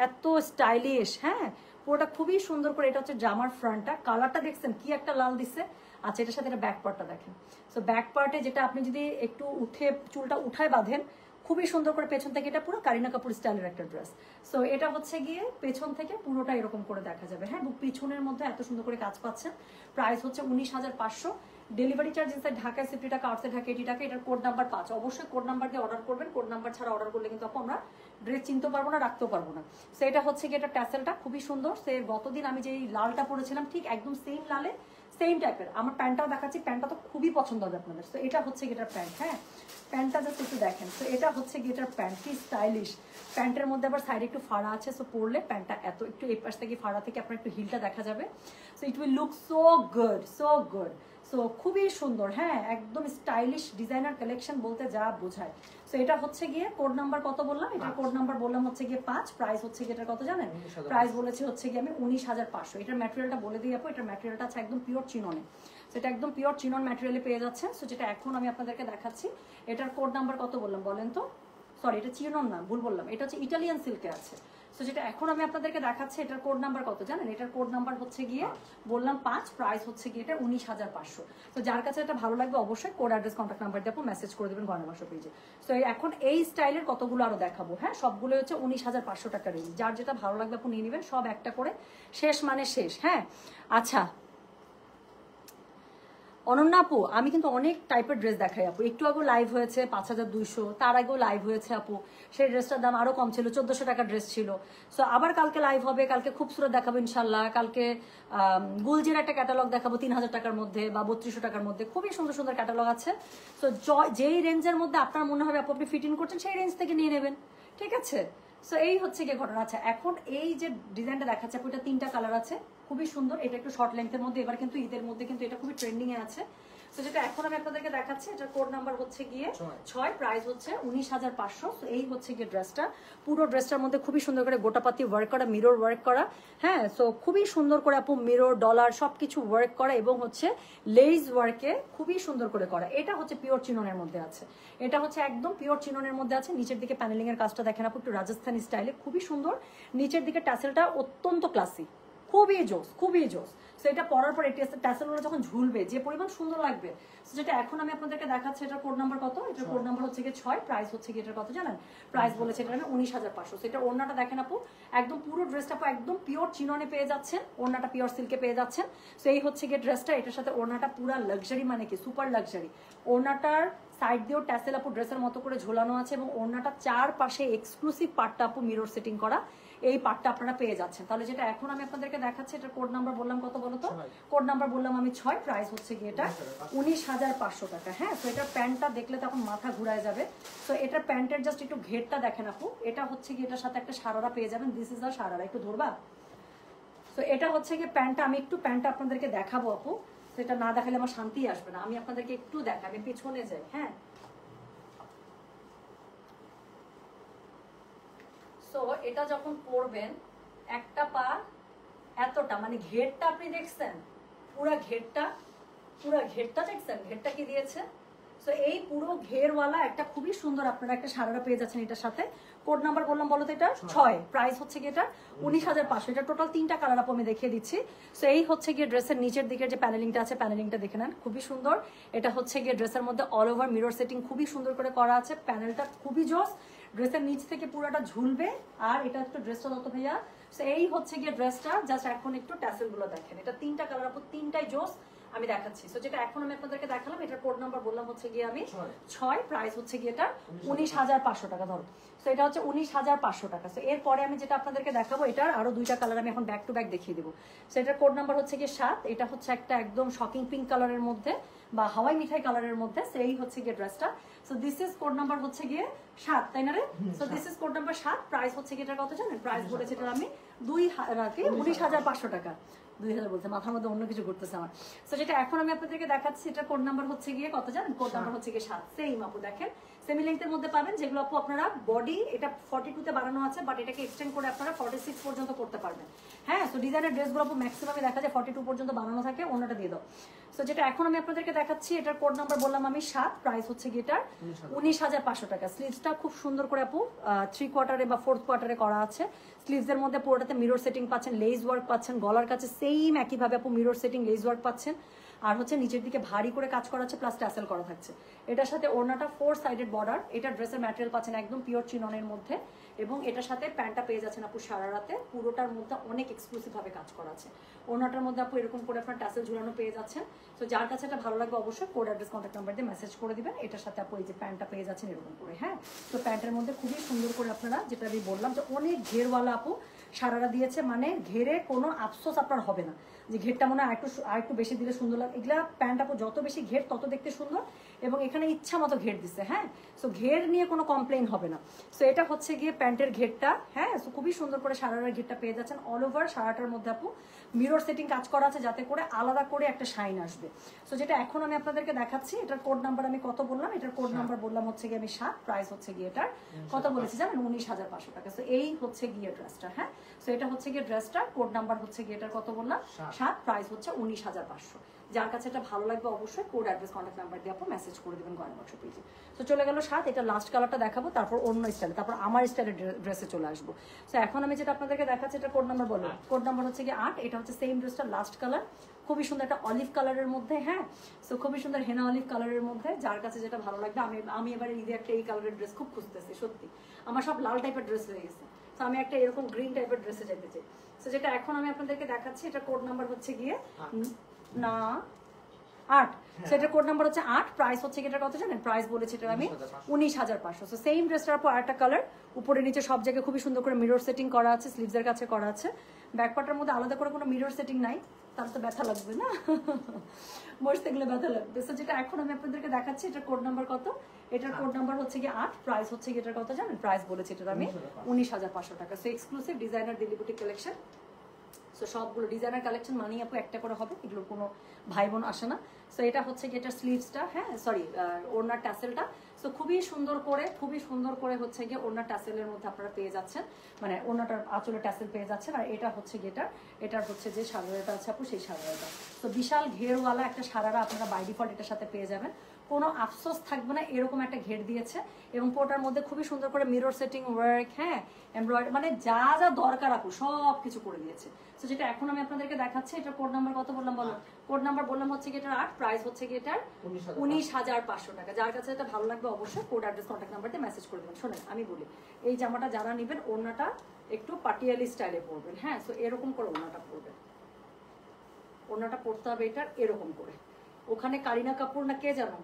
এত স্টাইলিশ, হ্যাঁ। পুরোটা খুবই সুন্দর করে। এটা হচ্ছে জামার ফ্রন্টটা, কালারটা দেখছেন কি একটা লাল দিচ্ছে। আচ্ছা, এটার সাথে এটা ব্যাক পার্টটা দেখেন। সো ব্যাক পার্টে যেটা আপনি যদি একটু চুলটা উঠায় বাঁধেন, খুবই সুন্দর করে পেছন থেকে, এটা পুরো কারিনা কাপুর স্টাইলের একটা ড্রেস। সো এটা হচ্ছে গিয়ে পেছন থেকে পুরোটা এরকম করে দেখা যাবে, হ্যাঁ। পিছনের মধ্যে এত সুন্দর করে কাজ পাচ্ছেন। প্রাইস হচ্ছে 19,500। ডেলিভারি চার্জ ইনসাইড ঢাকায় 50 টাকা, আউটসাইড ঢাকা 80 টাকা। এটার কোড নাম্বার 5, অবশ্যই কোড নাম্বার দিয়ে অর্ডার করবেন। কোড নাম্বার ছাড়া অর্ডার করলে কিন্তু আমরা ড্রেস চিনতে পারবো না, রাখতেও পারবো না। সো এটা হচ্ছে গিয়ে এটা ট্যাসেলটা খুবই সুন্দর। সে গতদিন আমি যেই লালটা পরেছিলাম ঠিক একদম সেম লালে সেম টাইপের, আমার প্যান্টটাও দেখাচ্ছি, প্যান্টটা তো খুবই পছন্দ হবে আপনাদের। তো এটা হচ্ছে গিটার প্যান্ট, হ্যাঁ। প্যান্টটা জাস্ট একটু দেখেন। তো এটা হচ্ছে গিটার প্যান্ট, কি স্টাইলিশ। প্যান্টের মধ্যে আবার সাইডে একটু ফাড়া আছে, সো পরলে প্যান্টটা এত একটু এই পাশ থেকে ফাড়া থেকে আপনার একটু হিলটা দেখা যাবে। So it will look so good, so good. So খুবই সুন্দর, হ্যাঁ একদম স্টাইলিশ ডিজাইনার কালেকশন বলতে যা বোঝায়। সো এটা হচ্ছে গিয়ে কোড নাম্বার কত বললাম, এটা কোড নাম্বার বললাম হচ্ছে গিয়ে 5, প্রাইস হচ্ছে গিয়ে এটা কত জানেন, প্রাইস বলেছি হচ্ছে গিয়ে আমি 19,500। এটার ম্যাটেরিয়ালটা বলে দিই আপু, এটার ম্যাটেরিয়ালটা আছে একদম পিওর চিননে, সেটা একদম পিওর চিনন ম্যাটেরিয়ালে পেয়ে যাচ্ছেন। সো যেটা এখন আমি আপনাদেরকে দেখাচ্ছি, এটার কোড নাম্বার কত বললাম বলেন তো, সরি এটা চিনন না, ভুল বললাম, এটা হচ্ছে ইটালিয়ান সিল্কে আছে। সো যেটা এখন আমি আপনাদেরকে দেখাচ্ছি, এটার কোড নাম্বার কত জানেন, এটার কোড নাম্বার হচ্ছে গিয়ে বললাম 5, প্রাইস হচ্ছে গিয়ে এটা 19,500। তো যার কাছে এটা ভালো লাগবে অবশ্যই কোড অ্যাড্রেস কন্ট্যাক্ট নাম্বার দিয়ে আপনি মেসেজ করে দেবেন গয়না বাসা পেজে। সো এখন এই স্টাইলের কতগুলো আরো দেখাবো, হ্যাঁ সবগুলো হচ্ছে 19,500 টাকা রেঞ্জ, যার যেটা ভালো লাগবে আপনি নিয়ে নেবেন, সব একটা করে শেষ মানে শেষ। হ্যাঁ আচ্ছা অনন্যা আপু, আমি কিন্তু অনেক টাইপের ড্রেস দেখাই আপু, একটু আগেও লাইভ হয়েছে 5,200, তার আগেও লাইভ হয়েছে আপু, সেই ড্রেসটার দাম আরো কম ছিল, 1,400 টাকার ড্রেস ছিল। সো আবার কালকে লাইভ হবে, কালকে খুবসুরত দেখাবো ইনশাল্লাহ, কালকে গুলজির একটা ক্যাটালগ দেখাবো 3,000 টাকার মধ্যে বা 3,200 টাকার মধ্যে, খুবই সুন্দর সুন্দর ক্যাটালগ আছে। সো যেই রেঞ্জের মধ্যে আপনার মনে হবে আপু আপনি ফিট ইন করছেন, সেই রেঞ্জ থেকে নিয়ে নেবেন, ঠিক আছে। সো এই হচ্ছে গিয়ে ঘটনা। আচ্ছা এখন এই যে ডিজাইনটা দেখাচ্ছে আপু, এটা 3টা কালার আছে, খুবই সুন্দর, এটা একটু শর্ট লেন্থের মধ্যে, এবার কিন্তু ঈদের মধ্যে কিন্তু এটা খুবই ট্রেন্ডিং এ আছে। তো যেটা এখন আমি আপনাদেরকে দেখাচ্ছি, এটার কোড নাম্বার হচ্ছে গিয়ে 6, প্রাইস হচ্ছে 19,500। তো এই হচ্ছে গিয়ে ড্রেসটা, পুরো ড্রেসটার মধ্যে খুবই সুন্দর করে গোটাপাতি ওয়ার্ক করা, মিরর ওয়ার্ক করা, হ্যাঁ সো খুবই সুন্দর করে আপু মিরর ডলার সবকিছু ওয়ার্ক করা এবং হচ্ছে লেস ওয়ার্কে খুবই সুন্দর করে করা। এটা হচ্ছে পিওর চিননের মধ্যে আছে, এটা হচ্ছে একদম পিওর চিননের মধ্যে আছে। নিচের দিকে প্যানেলিং এর কাজটা দেখেন আপু, একটু রাজস্থানি স্টাইলে খুবই সুন্দর, নিচের দিকে ট্যাসেলটা অত্যন্ত ক্লাসি, খুবই জোস, খুবই জোস। সো এটা পরার পর ট্যাসেলগুলো যখন ঝুলবে যে পরিমাণ সুন্দর লাগবে। সো যেটা এখন আমি আপনাদেরকে দেখাচ্ছি, এটার কোড নাম্বার কত, এটার কোড নাম্বার হচ্ছে গিয়ে 6, প্রাইস হচ্ছে গিয়ে এটার কত জানেন, প্রাইস বলেছে এটা আমি 19,500। সো এটা ওড়নাটা দেখেন আপু, একদম পুরো ড্রেসটা আপু একদম পিওর চিননে পেয়ে যাচ্ছেন, ওড়নাটা পিওর সিল্কে পেয়ে যাচ্ছেন। সো এই হচ্ছে গিয়ে ড্রেসটা, এটার সাথে ওড়নাটা পুরো লাক্সারি, মানে কি সুপার লাক্সারি। ওড়নাটার সাইড দিয়েও ট্যাসেল আপু ড্রেসের মতো করে ঝোলানো আছে এবং ওড়নাটা চারপাশে এক্সক্লুসিভ পার্টটা আপু মিরর সেটিং করা, এই পার্টটা আপনারা পেয়ে যাচ্ছেন। তাহলে যেটা এখন আমি আপনাদেরকে দেখাচ্ছি, এটার কোড নাম্বার বললাম কত বলো তো, কোড নাম্বার বললাম আমি 6, প্রাইস হচ্ছে গিয়ে এটা 19,500 টাকা। হ্যাঁ তো এটার প্যান্টটা দেখলে তখন মাথা ঘুরায় যাবে। তো এটার প্যান্টের জাস্ট একটু ঘেরটা দেখেন আপু, এটা হচ্ছে গিয়ে এটার সাথে একটা সারারা পেয়ে যাবেন, দিস ইজ আ সারারা, একটু ধরবা। তো এটা হচ্ছে গিয়ে প্যান্টটা, আমি একটু প্যান্টটা আপনাদেরকে দেখাবো আপু, সেটা না দেখালে আমার শান্তি আসবে না, আমি আপনাদেরকে একটু দেখাই, আমি পিছনে যাই। হ্যাঁ সো এটা যখন পরবেন, একটা পা এতটা, মানে ঘেরটা আপনি দেখছেন, পুরা ঘেরটা দেখছেন, ঘেরটা কি দিয়েছে। সো এই পুরো ঘেরওয়ালা একটা খুবই সুন্দর আপনারা একটা সারারা পেয়ে যাচ্ছেন এটার সাথে। কোড নাম্বার বললাম বলো তো, এটা 6, প্রাইস হচ্ছে গিয়ে এটা 19,500। এটা টোটাল 3টা কালার আপু আমি দেখিয়ে দিচ্ছি। সো এই হচ্ছে গিয়ে ড্রেসের নিচের দিকের যে প্যানেলিংটা আছে, প্যানেলিংটা দেখে নেন, খুবই সুন্দর। এটা হচ্ছে গিয়ে ড্রেসের মধ্যে অল ওভার মিরর সেটিং খুবই সুন্দর করে করা আছে, প্যানেলটা খুবই জোস, ড্রেসের নিচ থেকে পুরোটা ঝুলবে। আর এটা একটু ড্রেসটা যত ভাইয়া, সো এই হচ্ছে গিয়ে ড্রেসটা, জাস্ট এখন একটু ট্যাসেল গুলো দেখেন, এটা 3টা কালার আপু, 3টাই জোস আমি দেখাচ্ছি। সো যেটা এখন আমি আপনাদেরকে দেখালাম, এটার কোড নাম্বার বললাম হচ্ছে গিয়ে আমি 6, প্রাইস হচ্ছে গিয়ে এটা 19,500 টাকা ধরো। সো এটা হচ্ছে 19,500 টাকা। সো এরপরে আমি যেটা আপনাদেরকে দেখাবো, এটার আরো 2টা কালার আমি এখন ব্যাক টু ব্যাক দেখিয়ে দেবো। সো এটার কোড নাম্বার হচ্ছে গিয়ে 7, এটা হচ্ছে একটা একদম শকিং পিঙ্ক কালারের মধ্যে বা হাওয়াই মিঠাই কালারের মধ্যে, সেই হচ্ছে গিয়ে ড্রেসটা। So this is code number হচ্ছে গিয়ে 7, তাই না রে? So this is code number 7, price হচ্ছে গিয়ে এটা কত জানেন, প্রাইস বলেছে এটা আমি 19,500 টাকা। 2,000 বলছে, মাথার মধ্যে অন্য কিছু ঘুরতেছে আমার। সো যেটা এখন আমি আপনাদেরকে দেখাচ্ছি, এটা কোড নাম্বার হচ্ছে গিয়ে কত জানেন, কোড নাম্বার হচ্ছে গিয়ে 7। সেম আপু দেখেন, সেমি লেন্থের মধ্যে পাবেন, যেগুলো আপু আপনারা বডি এটা 42 তে বানানো আছে, বাট এটাকে এক্সটেন্ড করে আপনারা 46 পর্যন্ত করতে পারবেন। হ্যাঁ সো ডিজাইনের ড্রেসগুলো আপু ম্যাক্সিমামই দেখা যায় 42 পর্যন্ত বানানো থাকে, ওনাটা দিয়ে দাও। সো যেটা এখন আমি আপনাদেরকে দেখাচ্ছি, এটার কোড নাম্বার বললাম আমি 7, প্রাইস হচ্ছে গিয়ে এটার 19,500 টাকা। স্লিভসটা খুব সুন্দর করে আপু 3 কোয়ার্টারে বা 4th কোয়ার্টারে করা আছে। স্লিভসের মধ্যে পুরোটাতে মিরর সেটিং পাচ্ছেন, লেস ওয়ার্ক পাচ্ছেন, গলার কাছে সেম একইভাবে আপু মিরর সেটিং লেস ওয়ার্ক পাচ্ছেন। আর হচ্ছে নিচের দিকে ভারী করে কাজ করা আছে, প্লাস ট্যাসেল করা থাকছে। এটার সাথে ওড়নাটা 4 সাইডেড বর্ডার, এটা ড্রেসের ম্যাটেরিয়াল পাচ্ছেন একদম পিওর চিননের মধ্যে, এবং এটার সাথে প্যান্টটা পেয়ে যাচ্ছেন আপু সারারাতে, পুরোটার মধ্যে অনেক এক্সক্লুসিভ ভাবে কাজ করা আছে। ওড়নাটার মধ্যে আপু এরকম করে আপনার ট্যাসেল ঝুলানো পেয়ে যাচ্ছেন। তো যার কাছে এটা ভালো লাগবে অবশ্যই কোড অ্যাড্রেস কন্ট্যাক্ট নাম্বার দিয়ে মেসেজ করে দিবেন। এটার সাথে আপু এই যে প্যান্টটা পেয়ে যাচ্ছেন এরকম করে। হ্যাঁ তো প্যান্টের মধ্যে খুবই সুন্দর করে আপনারা, যেটা আমি বললাম যে অনেক ঘেরওয়ালা আপু সারারা দিয়েছে, মানে ঘেরে কোনো আফসোস আপনার হবে না যে ঘেরটা মনে হয় আরেকটু বেশি দিলে সুন্দর লাগে। এগুলা প্যান্ট আপু যত বেশি ঘের তত দেখতে সুন্দর, এবং এখানে ইচ্ছা মতো ঘের দিচ্ছে, হ্যাঁ। সো ঘের নিয়ে কোনো কমপ্লেন হবে না। সো এটা হচ্ছে গিয়ে প্যান্টের ঘেরটা, হ্যাঁ। সো খুবই সুন্দর করে সারারার ঘেরটা পেয়ে যাচ্ছেন। অল ওভার সারাটার মধ্যে আপু মিরর সেটিং কাজ করা আছে, যাতে করে আলাদা করে একটা শাইন আসবে। সো যেটা এখন আমি আপনাদেরকে দেখাচ্ছি, এটার কোড নাম্বার আমি কত বললাম, এটার কোড নাম্বার বললাম হচ্ছে গিয়ে আমি 7, প্রাইস হচ্ছে গিয়ে এটার কত বলেছি জানেন, 19,500 টাকা। সো এই হচ্ছে গিয়ে ড্রেসটা, হ্যাঁ। সো এটা হচ্ছে গিয়ে ড্রেসটা, কোড নাম্বার হচ্ছে গিয়ে এটার কত বললাম 7, প্রাইস হচ্ছে 19,500। যার কাছে এটা ভালো লাগবে অবশ্যই কোড অ্যাড্রেস কন্ট্যাক্ট নাম্বার দিয়ে আপু মেসেজ করে দেবেন গয়না বাক্স পেজে। তো চলে গেল 7, এটা লাস্ট কালারটা দেখাবো, তারপর অন্য স্টাইলে, তারপর আমার স্টাইলের ড্রেসে চলে আসবো। সো এখন আমি যেটা আপনাদেরকে দেখাচ্ছি, এটা কোড নাম্বার বলবো, কোড নাম্বার হচ্ছে গিয়ে 8। এটা হচ্ছে সেম ড্রেসটা লাস্ট কালার, খুবই সুন্দর একটা অলিভ কালারের মধ্যে, হ্যাঁ। সো খুবই সুন্দর হেনা অলিভ কালারের মধ্যে, যার কাছে যেটা ভালো লাগবে। আমি এবার ঈদে একটা এই কালারের ড্রেস খুব খুঁজতেছি, সত্যি আমার সব লাল টাইপের ড্রেস হয়ে গেছে। তো আমি একটা এরকম গ্রিন টাইপের ড্রেসে যেতে চাই। সো যেটা এখন আমি আপনাদেরকে দেখাচ্ছি, এটা কোড নাম্বার হচ্ছে গিয়ে 8। সেটা কোড নাম্বার হচ্ছে 8, প্রাইস হচ্ছে এটা কত জানেন, প্রাইস বলেছি এটা আমি 19,500। সো সেম ড্রেসটার উপর আরেকটা কালার, উপরে নিচে সব জায়গায় খুবই সুন্দর করে মিরর সেটিং করা আছে, স্লিভসের কাছে করা আছে। ব্যাকপার্টের মধ্যে আলাদা করে কোনো মিরর সেটিং নাই, তার তো ব্যথা লাগবে না, বসতে গেলে ব্যথা লাগবে। সো যেটা এখন আমি আপনাদেরকে দেখাচ্ছি, এটার কোড নাম্বার কত, এটার কোড নাম্বার হচ্ছে গিয়ে 8, প্রাইস হচ্ছে এটার কত জানেন, প্রাইস বলেছি এটার আমি 19,500 টাকা। So exclusive designer Delhi boutique collection. So সবগুলো ডিজাইনার কালেকশন মানেই আপু একটা করে হবে, এগুলোর কোনো ভাই বোন আসে না। সো এটা হচ্ছে কি এটার স্লিভসটা, হ্যাঁ সরি ওড়নার ট্যাসেলটা। সো খুবই সুন্দর করে হচ্ছে গিয়ে ওড়নার ট্যাসেলের মধ্যে আপনারা পেয়ে যাচ্ছেন, মানে ওড়নাটার আঁচলে ট্যাসেল পেয়ে যাচ্ছেন। আর এটা হচ্ছে গিয়ে এটার হচ্ছে যে সারারাটা আছে আপু, সেই সারারাটা। তো বিশাল ঘেরওয়ালা একটা সারারা আপনারা বাই ডিফল্ট এটার সাথে পেয়ে যাবেন, কোনো আফসোস থাকবে না, এরকম একটা ঘের দিয়েছে। এবং পোটার মধ্যে খুবই সুন্দর করে মিরর সেটিং ওয়ার্ক, হ্যাঁ এমব্রয়ডারি, মানে যা যা দরকার আপু সব কিছু করে দিয়েছে। তো যেটা এখন আমি আপনাদেরকে দেখাচ্ছি, এটা কোড নাম্বার কত বললাম বলো, কোড নাম্বার বললাম হচ্ছে কি এটার 8, প্রাইস হচ্ছে কি এটার 19,500 টাকা। যার কাছে এটা ভালো লাগবে অবশ্যই কোড অ্যাড্রেস কন্ট্যাক্ট নাম্বার দিয়ে মেসেজ করে দেবেন। শোনেন আমি বলি, এই জামাটা যারা নেবেন ওড়নাটা একটু পাটিয়ালি স্টাইলে পরবেন, হ্যাঁ। সো এরকম করে ওড়নাটা পরবেন, ওড়নাটা পরতে হবে এটার এরকম করে। ওখানে কারিনা কাপুর না কে জানো,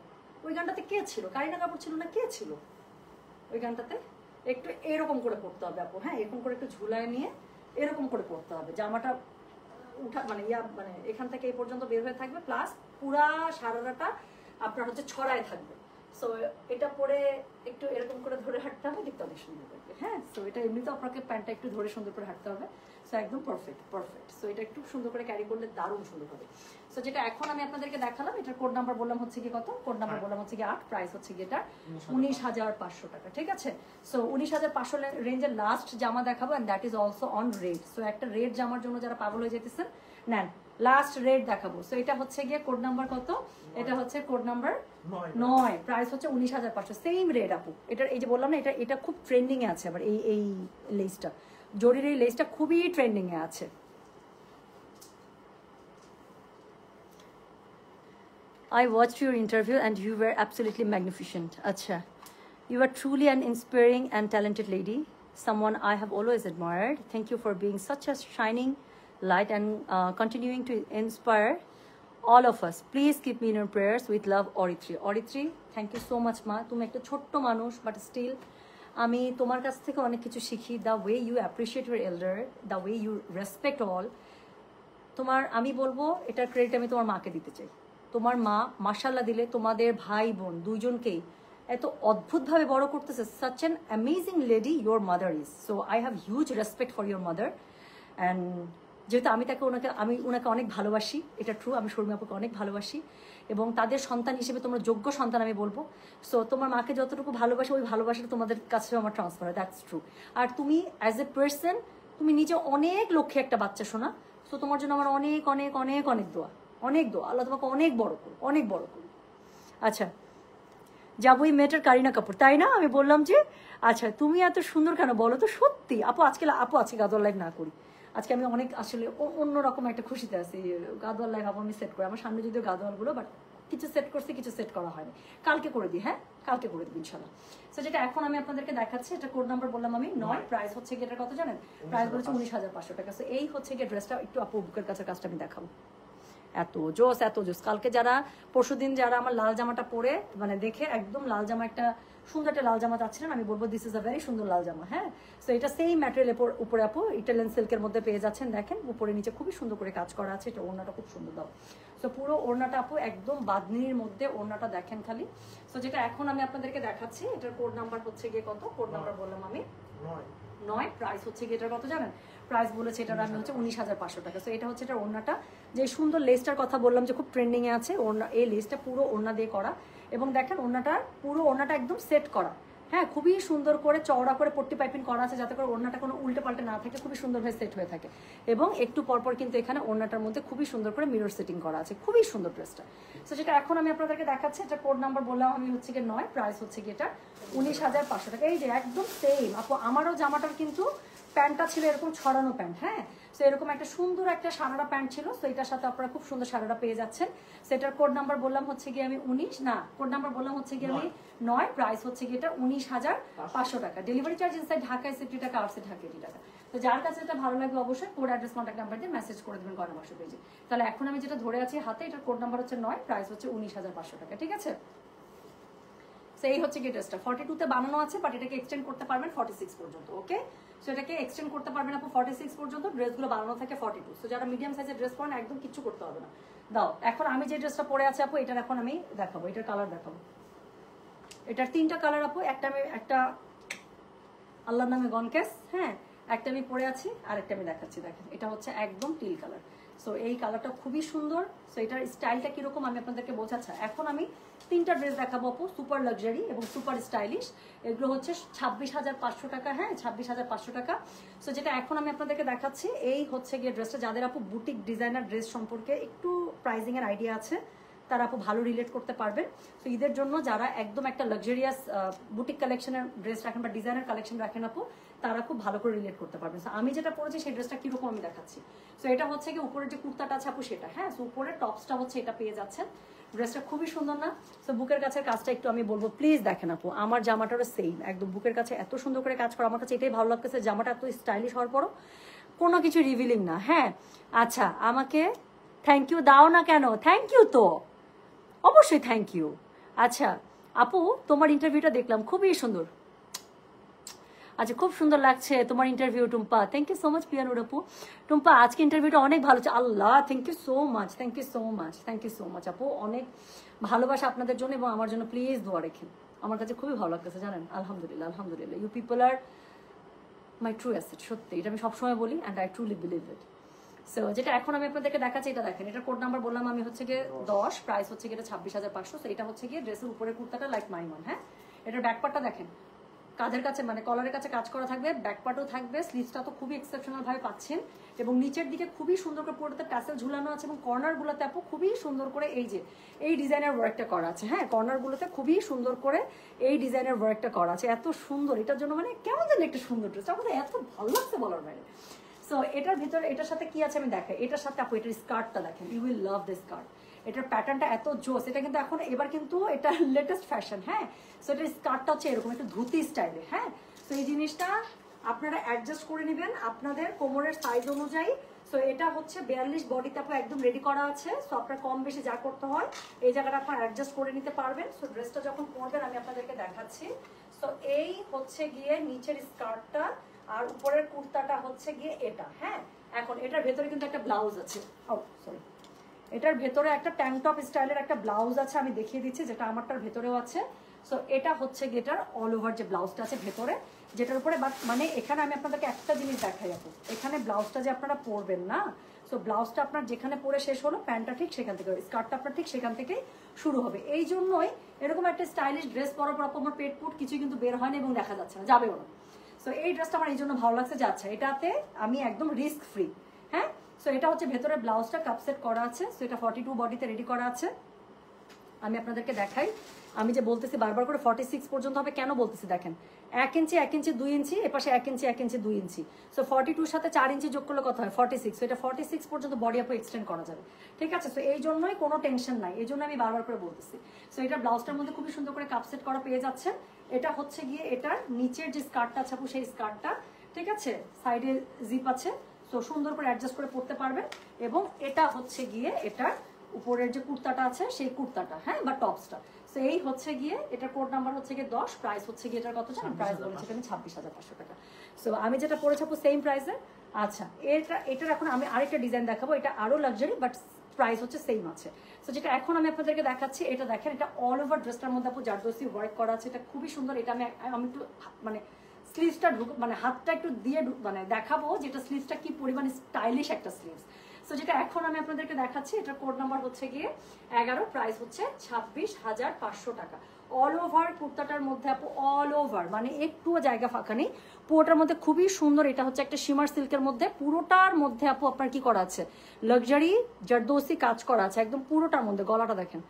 ওই গানটাতে কে ছিল, কারিনা কাপুর ছিল না কে ছিল ওই গানটাতে, একটু এরকম করে পড়তে হবে আপু, হ্যাঁ এরকম করে একটু ঝুলায় নিয়ে এরকম করে পড়তে হবে। জামাটা উঠা মানে মানে এখান থেকে এই পর্যন্ত বের হয়ে থাকবে, প্লাস পুরা সারারাটা আপনার হচ্ছে ছড়ায় থাকবে। সো এটা পরে একটু এরকম করে ধরে হাঁটতে হবে, দেখতে অনেক সুন্দর লাগবে, হ্যাঁ। সো এটা এমনিতে আপনাকে প্যান্টটা একটু ধরে সুন্দর করে হাঁটতে হবে। সো একদম পারফেক্ট। সো এটা একটু সুন্দর করে ক্যারি করলে দারুণ সুন্দর হবে। সো যেটা এখন আমি আপনাদেরকে দেখালাম, এটার কোড নাম্বার বললাম হচ্ছে কি কত, কোড নাম্বার বললাম হচ্ছে কি 8, প্রাইস হচ্ছে কি এটা 19,500 টাকা, ঠিক আছে। সো 19,500 রেঞ্জের লাস্ট জামা দেখাবো, and that is also on red. So একটা রেড জামার জন্য যারা পাগল হয়ে যেতেছেন নেন, লাস্ট রেড দেখাবো। সো এটা হচ্ছে গিয়ে কোড নাম্বার কত, এটা হচ্ছে কোড নাম্বার 9, প্রাইস হচ্ছে 19,500। সেম রেড আপু, এটা এই যে বললাম না, এটা খুব ট্রেন্ডিং এ আছে। আবার এই লেসটা, জরির এই লেসটা খুবই ট্রেন্ডিং এ আছে। I watched your interview and you were absolutely magnificent. Acha. You are truly an inspiring and talented lady, someone I have always admired. Thank you for being such a shining light and continuing to inspire all of us. Please keep me in your prayers. With love, Oritri. Oritri, thank you so much ma. তুমি একটা ছোট্ট মানুষ, but still আমি তোমার কাছ থেকে অনেক কিছু শিখি। The way you appreciate your elder, the way you respect all. তোমার আমি বলবো এটার ক্রেডিট আমি তোমার মাকে দিতে চাই। তোমার মা মাশাআল্লাহ দিলে তোমাদের ভাই বোন দুইজনকেই এত অদ্ভুতভাবে বড় করতেছে। such an amazing lady your mother is. So I have huge respect for your mother. And যেহেতু আমি ওনাকে অনেক ভালোবাসি, এটা ট্রু, আমি শর্মী আপুকে অনেক ভালোবাসি, এবং তাদের সন্তান হিসেবে তোমরা যোগ্য সন্তান আমি বলবো। সো তোমার মাকে যতটুকু ভালোবাসো, ওই ভালোবাসাটা তোমাদের কাছেও আমার ট্রান্সফার হয়, দ্যাটস ট্রু। আর তুমি অ্যাজ এ পার্সন, তুমি নিজে অনেক লক্ষ্যে একটা বাচ্চা শোনা। সো তোমার জন্য আমার অনেক অনেক অনেক অনেক দোয়া, অনেক দোয়া। আল্লাহ তোমাকে অনেক বড় করো, অনেক বড় করো। আচ্ছা, যাবো এই মেয়েটার কারিনা কাপুর, তাই না? আমি বললাম যে আচ্ছা তুমি এত সুন্দর কেন বলো তো। সত্যি আপু, আজকে গাদোয়াল লাইভ না করি, আজকে আমি অনেক আসলে অন্যরকম একটা খুশিতে আছি। গাদোয়াল লাইভ আপু আমি সেট করি, আমার সামনে যদিও গাদোয়ালগুলো, বাট কিছু সেট করছি, কিছু সেট করা হয়নি। কালকে করে দিই, হ্যাঁ কালকে করে দিই ইনশাল্লাহ। সো যেটা এখন আমি আপনাদেরকে দেখাচ্ছি, এটা কোড নাম্বার বললাম আমি 9, প্রাইস হচ্ছে এটার কত জানেন, প্রাইস বলেছে 19,500 টাকা। সো এই হচ্ছে গিয়ে ড্রেসটা, একটু আপু বুকের কাছে কাজটা আমি দেখাবো। এত জোস এত জোস। কালকে যারা পরশুদিন যারা আমার লাল জামাটা পরে মানে দেখে একদম লাল জামা একটা সুন্দর একটা লাল জামা চাচ্ছিলেন, আমি বলবো দিস ইজ আ ভেরি সুন্দর লাল জামা। হ্যাঁ, সো এটা সেই ম্যাটেরিয়ালের উপরে আপু ইটালিয়ান সিল্কের মধ্যে পেয়ে যাচ্ছেন। দেখেন উপরে নিচে খুবই সুন্দর করে কাজ করা আছে, এটা ওড়নাটা খুব সুন্দর দাও। সো পুরো ওড়নাটা আপু একদম বাঁধনির মধ্যে ওড়নাটা দেখেন খালি। সো যেটা এখন আমি আপনাদেরকে দেখাচ্ছি এটার কোড নাম্বার হচ্ছে গিয়ে কত, কোড নাম্বার বললাম আমি 9, প্রাইস হচ্ছে গিয়ে এটার কত জানেন, প্রাইস বলেছে এটার আমি হচ্ছে 19,500 টাকা। সো এটা হচ্ছে এটা ওড়নাটা, যে সুন্দর লেসটার কথা বললাম যে খুব ট্রেন্ডিংয়ে আছে ওড়না, এই লেসটা পুরো ওড়না দিয়ে করা এবং দেখেন ওড়নাটা পুরো ওড়নাটা একদম সেট করা। হ্যাঁ, খুবই সুন্দর করে চওড়া করে পট্টি পাইপিং করা আছে যাতে করে ওড়নাটা কোনো উল্টে পাল্টে না থাকে, খুবই সুন্দরভাবে সেট হয়ে থাকে। এবং একটু পরপর কিন্তু এখানে ওড়নাটার মধ্যে খুবই সুন্দর করে মিরর সেটিং করা আছে, খুবই সুন্দর ড্রেসটা। সো যেটা এখন আমি আপনাদেরকে দেখাচ্ছি এটা কোড নাম্বার বললাম আমি হচ্ছে গিয়ে 9, প্রাইস হচ্ছে গিয়ে এটা 19,500 টাকা। এই যে একদম সেম আপু, আমারও জামাটার কিন্তু প্যান্টটা ছিল এরকম ছড়ানো প্যান্ট। হ্যাঁ, সো এরকম একটা সুন্দর একটা সারারা প্যান্ট ছিল, সো এটার সাথে আপনারা খুব সুন্দর সারারা পেয়ে যাচ্ছেন। সেটার কোড নাম্বার বললাম হচ্ছে গিয়ে আমি 19 না, কোড নাম্বার বললাম হচ্ছে গিয়ে আমি 9, প্রাইস হচ্ছে গিয়ে এটা 19,500 টাকা। ডেলিভারি চার্জ ইনসাইড ঢাকায় 60 টাকা, আউটসাইড ঢাকা 80 টাকা। তো যার কাছে এটা ভালো লাগবে অবশ্যই কোড অ্যাড্রেস কন্ট্যাক্ট নাম্বার দিয়ে মেসেজ করে দেবেন ঘরে বসে পেজে। তাহলে এখন আমি যেটা ধরে আছি হাতে, এটার কোড নাম্বার হচ্ছে 9, প্রাইস হচ্ছে 19,500 টাকা। ঠিক আছে, এই হচ্ছে কি ড্রেসটা 42 তে বানানো আছে, বাট এটাকে এক্সটেন্ড করতে পারবেন 46 পর্যন্ত। ওকে, সো এটাকে এক্সটেন্ড করতে পারবেন আপু 46 পর্যন্ত, ড্রেসগুলো বানানো থাকে 42। সো যারা মিডিয়াম সাইজের ড্রেস পরেন একদম কিচ্ছু করতে হবে না। দাও এখন আমি যে ড্রেসটা পরে আছি আপু, এটার এখন আমি দেখাবো, এটার কালার দেখাবো। এটার 3টা কালার আপু, একটা আল্লাহর নামে গনকেস, হ্যাঁ, একটা আমি পরে আছি আর একটা আমি দেখাচ্ছি। দেখেন এটা হচ্ছে একদম টিল কালার। সো এই কালারটা খুবই সুন্দর। সো এটার স্টাইলটা কিরকম আমি আপনাদেরকে বোঝাচ্ছি। এখন আমি 3টা ড্রেস দেখাবো আপু, সুপার লাক্সারি এবং সুপার স্টাইলিশ। এগুলো হচ্ছে 26,500 টাকা। হ্যাঁ, 26,500 টাকা। সো যেটা এখন আমি আপনাদেরকে দেখাচ্ছি এই হচ্ছে গিয়ে ড্রেসটা, যাদের আপু বুটিক ডিজাইনার ড্রেস সম্পর্কে একটু প্রাইজিং এর আইডিয়া আছে তারা আপু ভালো রিলেট করতে পারবেন। তো ঈদের জন্য যারা একদম একটা লাক্সারিয়াস বুটিক কালেকশনের ড্রেস রাখেন বা ডিজাইনার কালেকশন রাখেন আপু, তারা খুব ভালো করে রিলেট করতে পারবেন। সো আমি যেটা পরেছি সেই ড্রেসটা কিরকম আমি দেখাচ্ছি। সো এটা হচ্ছে কি উপরে যে কুর্তাটা আছে আপু সেটা, হ্যাঁ, সো উপরে টপসটা হচ্ছে এটা পেয়ে যাচ্ছেন। ড্রেসটা খুবই সুন্দর না? সো বুকের কাছের কাজটা একটু আমি বলবো প্লিজ দেখেন আপু, আমার জামাটারও সেম একদম বুকের কাছে এত সুন্দর করে কাজ করা, আমার কাছে এটাই ভালো লাগতেছে। জামাটা এত স্টাইলিশ হওয়ার পরও কোনো কিছু রিভিলিং না। হ্যাঁ, আচ্ছা আমাকে থ্যাংক ইউ দাও না কেন? থ্যাংক ইউ তো অবশ্যই থ্যাংক ইউ। আচ্ছা আপু তোমার ইন্টারভিউটা দেখলাম খুবই সুন্দর। আচ্ছা খুব সুন্দর লাগছে তোমার interview Tumpa, thank you so much Piyanur আপু। টুম্পা আজকে ইন্টারভিউটা অনেক ভালো হচ্ছে। আল্লাহ thank you so much, thank you so much, thank you so much আপু, অনেক ভালোবাসা আপনাদের জন্য এবং আমার জন্য প্লিজ দোয়া রেখেন। আমার কাছে খুবই ভালো লাগতেছে জানেন, আলহামদুলিল্লাহ আলহামদুলিল্লাহ। You people are my true asset, সত্যি এটা আমি সবসময় বলি and I truly believe it. So যেটা এখন আমি আপনাদেরকে দেখাচ্ছি এটা দেখেন, এটা কোড নাম্বার বললাম আমি হচ্ছে গিয়ে 10, প্রাইস হচ্ছে গিয়ে 26,500। সো এটা হচ্ছে গিয়ে ড্রেসের উপরে কুর্তাটা লাইক মাই ওয়ান। হ্যাঁ, এটার ব্যাকপার্টটা দেখেন কাঁধের কাছে মানে কলারের কাছে কাজ করা থাকবে, ব্যাকপার্টও থাকবে, স্লিভসটা তো খুবই এক্সেপশনাল ভাবে পাচ্ছেন এবং নিচের দিকে খুবই সুন্দর করে পুরোটাতে টাসেল ঝুলানো আছে এবং কর্নারগুলোতে আপু খুবই সুন্দর করে এই যে এই ডিজাইনের ওয়ার্কটা করা আছে। হ্যাঁ, কর্নারগুলোতে খুবই সুন্দর করে এই ডিজাইনের ওয়ার্কটা করা আছে, এত সুন্দর। এটার জন্য মানে কেমন যেন একটা সুন্দর ড্রেস, আমার এত ভালো লাগছে বলার বাইরে। সো এটার ভিতরে এটার সাথে কি আছে আমি দেখাই। এটার সাথে আপু এটার স্কার্টটা দেখেন, you will love this skirt. এটার প্যাটার্নটা এত জোস, এটা কিন্তু এখন এবার কিন্তু এটা লেটেস্ট ফ্যাশন। হ্যাঁ, সো এটার স্কার্টটা হচ্ছে এরকম একটু ধুতি স্টাইলে। হ্যাঁ, সো এই জিনিসটা আপনারা অ্যাডজাস্ট করে নেবেন আপনাদের কোমরের সাইজ অনুযায়ী। সো এটা হচ্ছে 42 বডিতে আপু একদম রেডি করা আছে। সো আপনার কম বেশি যা করতে হয় এই জায়গাটা আপনার অ্যাডজাস্ট করে নিতে পারবেন। সো ড্রেসটা যখন পরবেন আমি আপনাদেরকে দেখাচ্ছি। সো এই হচ্ছে গিয়ে নিচের স্কার্টটা আর উপরের কুর্তাটা হচ্ছে গিয়ে এটা। হ্যাঁ, এখন এটার ভেতরে কিন্তু একটা ব্লাউজ আছে। ও সরি, এটার ভেতরে একটা ট্যাঙ্ক টপ স্টাইলের একটা ব্লাউজ আছে, আমি দেখিয়ে দিচ্ছি, যেটা আমারটার ভেতরেও আছে। সো এটা হচ্ছে গেটার অল ওভার যে ব্লাউজটা আছে ভেতরে, যেটার উপরে বাট মানে এখানে আমি আপনাদেরকে একটা জিনিস দেখাই আপু, এখানে ব্লাউজটা যে আপনারা পরবেন না, সো ব্লাউজটা আপনার যেখানে পরে শেষ হলো প্যান্টটা ঠিক সেখান থেকে, স্কার্টটা আপনার ঠিক সেখান থেকেই শুরু হবে। এই জন্যই এরকম একটা স্টাইলিশ ড্রেস পরার পর আমার পেট পুট কিছুই কিন্তু বের হয় না এবং দেখা যাচ্ছে না, যাবেও না। সো এই ড্রেসটা আমার এই জন্য ভালো লাগছে যে আচ্ছা এটাতে আমি একদম রিস্ক ফ্রি। হ্যাঁ, সো এটা হচ্ছে ভেতরে ব্লাউজটা কাপ সেট করা আছে। সো এটা 42 বডিতে রেডি করা আছে। আমি আপনাদেরকে দেখাই, আমি যে বলতেছি বারবার করে 46 পর্যন্ত হবে কেন বলতেছি দেখেন, 1 ইঞ্চি 1 ইঞ্চি 2 ইঞ্চি, এপাশে 1 ইঞ্চি 1 ইঞ্চি 2 ইঞ্চি। সো 42 সাথে 4 ইঞ্চি যোগ করলে কত হয় 46। সো এটা 46 পর্যন্ত বডি আপু এক্সটেন্ড করা যাবে। ঠিক আছে, সো এই জন্যই কোনো টেনশন নাই, এই জন্য আমি বারবার করে বলতেছি। সো এটা ব্লাউজটার মধ্যে খুবই সুন্দর করে কাপ সেট করা পেয়ে যাচ্ছেন। এটা হচ্ছে গিয়ে এটার নিচের যে স্কার্টটা আছে আপু সেই স্কার্টটা, ঠিক আছে, সাইডে জিপ আছে। সো সো সুন্দর করে অ্যাডজাস্ট করে পরতে পারবেন। এবং এটা হচ্ছে গিয়ে এটার উপরের যে কুর্তাটা আছে সেই কুর্তাটা, হ্যাঁ, বা টপসটা। সো এই হচ্ছে গিয়ে এটার কোড নাম্বার হচ্ছে গিয়ে 10, প্রাইস হচ্ছে গিয়ে এটার কত জানেন? প্রাইস বলেছে এখানে 26,500 টাকা। সো আমি যেটা পরেছি আপু সেম প্রাইসে। আচ্ছা, এটার এখন আমি আরেকটা ডিজাইন দেখাবো, এটা আরো লাক্সারি বাট প্রাইস হচ্ছে সেম আছে। সো যেটা এখন আমি আপনাদেরকে দেখাচ্ছি, এটা দেখেন, এটা অল ওভার ড্রেসটার মধ্যে আপু জারদোসি ওয়ার্ক করা আছে, এটা খুবই সুন্দর। এটা আমি একটু মানে স্লিভসটা মানে হাতটা একটু দিয়ে মানে দেখাবো যেটা স্লিভসটা কি পরিমাণ স্টাইলিশ একটা স্লিভস। সো যেটা এখন আমি আপনাদেরকে দেখাচ্ছি, এটার কোড নাম্বার হচ্ছে গিয়ে 11, প্রাইস হচ্ছে 26,500 টাকা। অল ওভার কুর্তাটার মধ্যে আপু অল ওভার মানে একটুও জায়গা ফাঁকা নেই, পুরোটার মধ্যে খুবই সুন্দর। এটা হচ্ছে একটা শিমার সিল্কের মধ্যে, পুরোটার মধ্যে আপু আপনার কি করা আছে? লাক্সারি জারদোসি কাজ করা আছে একদম পুরোটার মধ্যে। গলাটা দেখেন,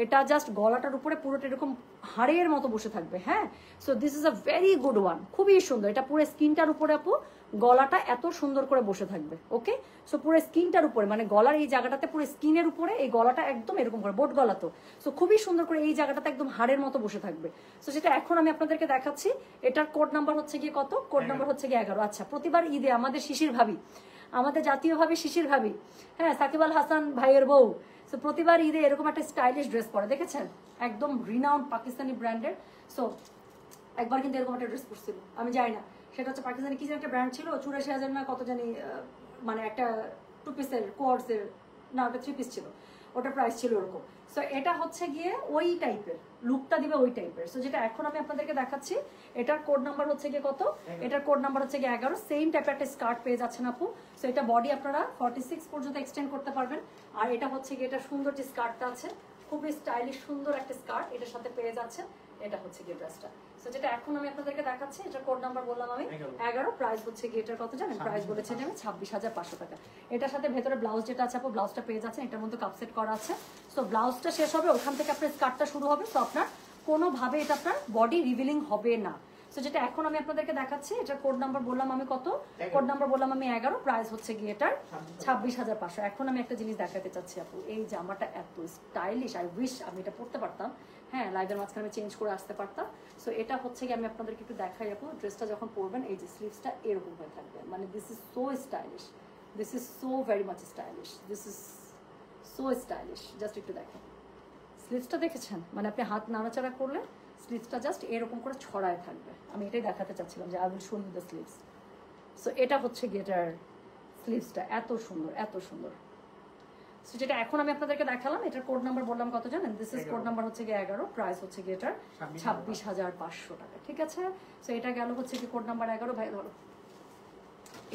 এটা জাস্ট গলাটার উপরে পুরোটা এরকম হাড়ের মতো বসে থাকবে, হ্যাঁ। So this is a very good one, খুবই সুন্দর। এটা পুরো স্কিনটার উপরে আপু গলাটা এত সুন্দর করে বসে থাকবে, ওকে। সো পুরো স্কিনটার উপরে মানে গলার এই জায়গাটাতে পুরো স্কিনের উপরে এই গলাটা একদম এরকম করে বোট গলা তো। সো খুবই সুন্দর করে এই জায়গাটাতে একদম হাড়ের মতো বসে থাকবে। সো যেটা এখন আমি আপনাদেরকে দেখাচ্ছি, এটার কোড নাম্বার হচ্ছে গিয়ে কত? কোড নাম্বার হচ্ছে গিয়ে 11। আচ্ছা, প্রতিবার ঈদে আমাদের শিশির ভাবি, আমাদের জাতীয়ভাবে শিশির ভাবি, হ্যাঁ, সাকিব আল হাসান ভাইয়ের বউ, সো প্রতিবার ঈদে এরকম একটা স্টাইলিশ ড্রেস পরে, দেখেছেন? একদম রিনাউন্ড পাকিস্তানি ব্র্যান্ডের। সো একবার কিন্তু এরকম একটা ড্রেস পরছিল, আমি জানি না সেটা হচ্ছে পাকিস্তানি কি যেন একটা ব্র্যান্ড ছিল, 84,000 না কত জানি, মানে একটা 2 পিসের কোয়ার্সের, না ওটা 3 পিস ছিল, ওটার প্রাইস ছিল ওরকম। সো এটা হচ্ছে গিয়ে ওই টাইপের লুকটা দিবে, ওই টাইপের। সো যেটা এখন আমি আপনাদেরকে দেখাচ্ছি, এটার কোড নাম্বার হচ্ছে গিয়ে কত? এটার কোড নাম্বার হচ্ছে গিয়ে 11। সেম টাইপের একটা স্কার্ট পেয়ে যাচ্ছেন আপু। সো এটা বডি আপনারা 46 পর্যন্ত এক্সটেন্ড করতে পারবেন। আর এটা হচ্ছে গিয়ে এটা সুন্দর যে স্কার্টটা আছে, খুবই স্টাইলিশ সুন্দর একটা স্কার্ট এটার সাথে পেয়ে যাচ্ছেন। এটা হচ্ছে গিয়ে ড্রেসটা। সো যেটা এখন আমি আপনাদেরকে দেখাচ্ছি, এটার কোড নাম্বার বললাম আমি 11, প্রাইস হচ্ছে গিয়ে এটার কত জানেন? প্রাইস বলেছে আমি 26,500 টাকা। এটার সাথে ভেতরে ব্লাউজ যেটা আছে আপু, ব্লাউজটা পেয়ে যাচ্ছেন, এটার মধ্যে কাপ সেট করা আছে। সো ব্লাউজটা শেষ হবে, ওখান থেকে আপনার স্কার্টটা শুরু হবে। সো আপনার কোনোভাবে এটা আপনার বডি রিভিলিং হবে না। সো যেটা এখন আমি আপনাদেরকে দেখাচ্ছি, এটার কোড নাম্বার বললাম আমি কত? কোড নাম্বার বললাম আমি 11, প্রাইস হচ্ছে গিয়ে এটার 26,500। এখন আমি একটা জিনিস দেখাতে চাচ্ছি আপু, এই জামাটা এত স্টাইলিশ, আই উইশ আমি এটা পরতে পারতাম, হ্যাঁ, লাইভের মাঝখানে আমি চেঞ্জ করে আসতে পারতাম। সো এটা হচ্ছে গিয়ে আমি আপনাদেরকে একটু দেখাই আপু, ড্রেসটা যখন পরবেন এই যে স্লিভসটা এরকম হয়ে থাকবে, মানে this is so stylish, this is so very much stylish, this is so stylish. Just একটু দেখেন স্লিভসটা, দেখেছেন? মানে আপনি হাত নাড়াচাড়া করলে স্লিভসটা জাস্ট এরকম করে ছড়ায় থাকবে। আমি এটাই দেখাতে চাচ্ছিলাম যে I will show you the sleeves. So এটা হচ্ছে গিয়ে এটার স্লিভসটা, এত সুন্দর, এত সুন্দর। সো যেটা এখন আমি আপনাদেরকে দেখালাম, এটার কোড নাম্বার বললাম কত জানেন? দিস ইজ কোড নাম্বার হচ্ছে গিয়ে 11, প্রাইস হচ্ছে গিয়ে এটার 26,500 টাকা, ঠিক আছে। সো এটা গেল হচ্ছে কি কোড নাম্বার 11। ভাই ধরো,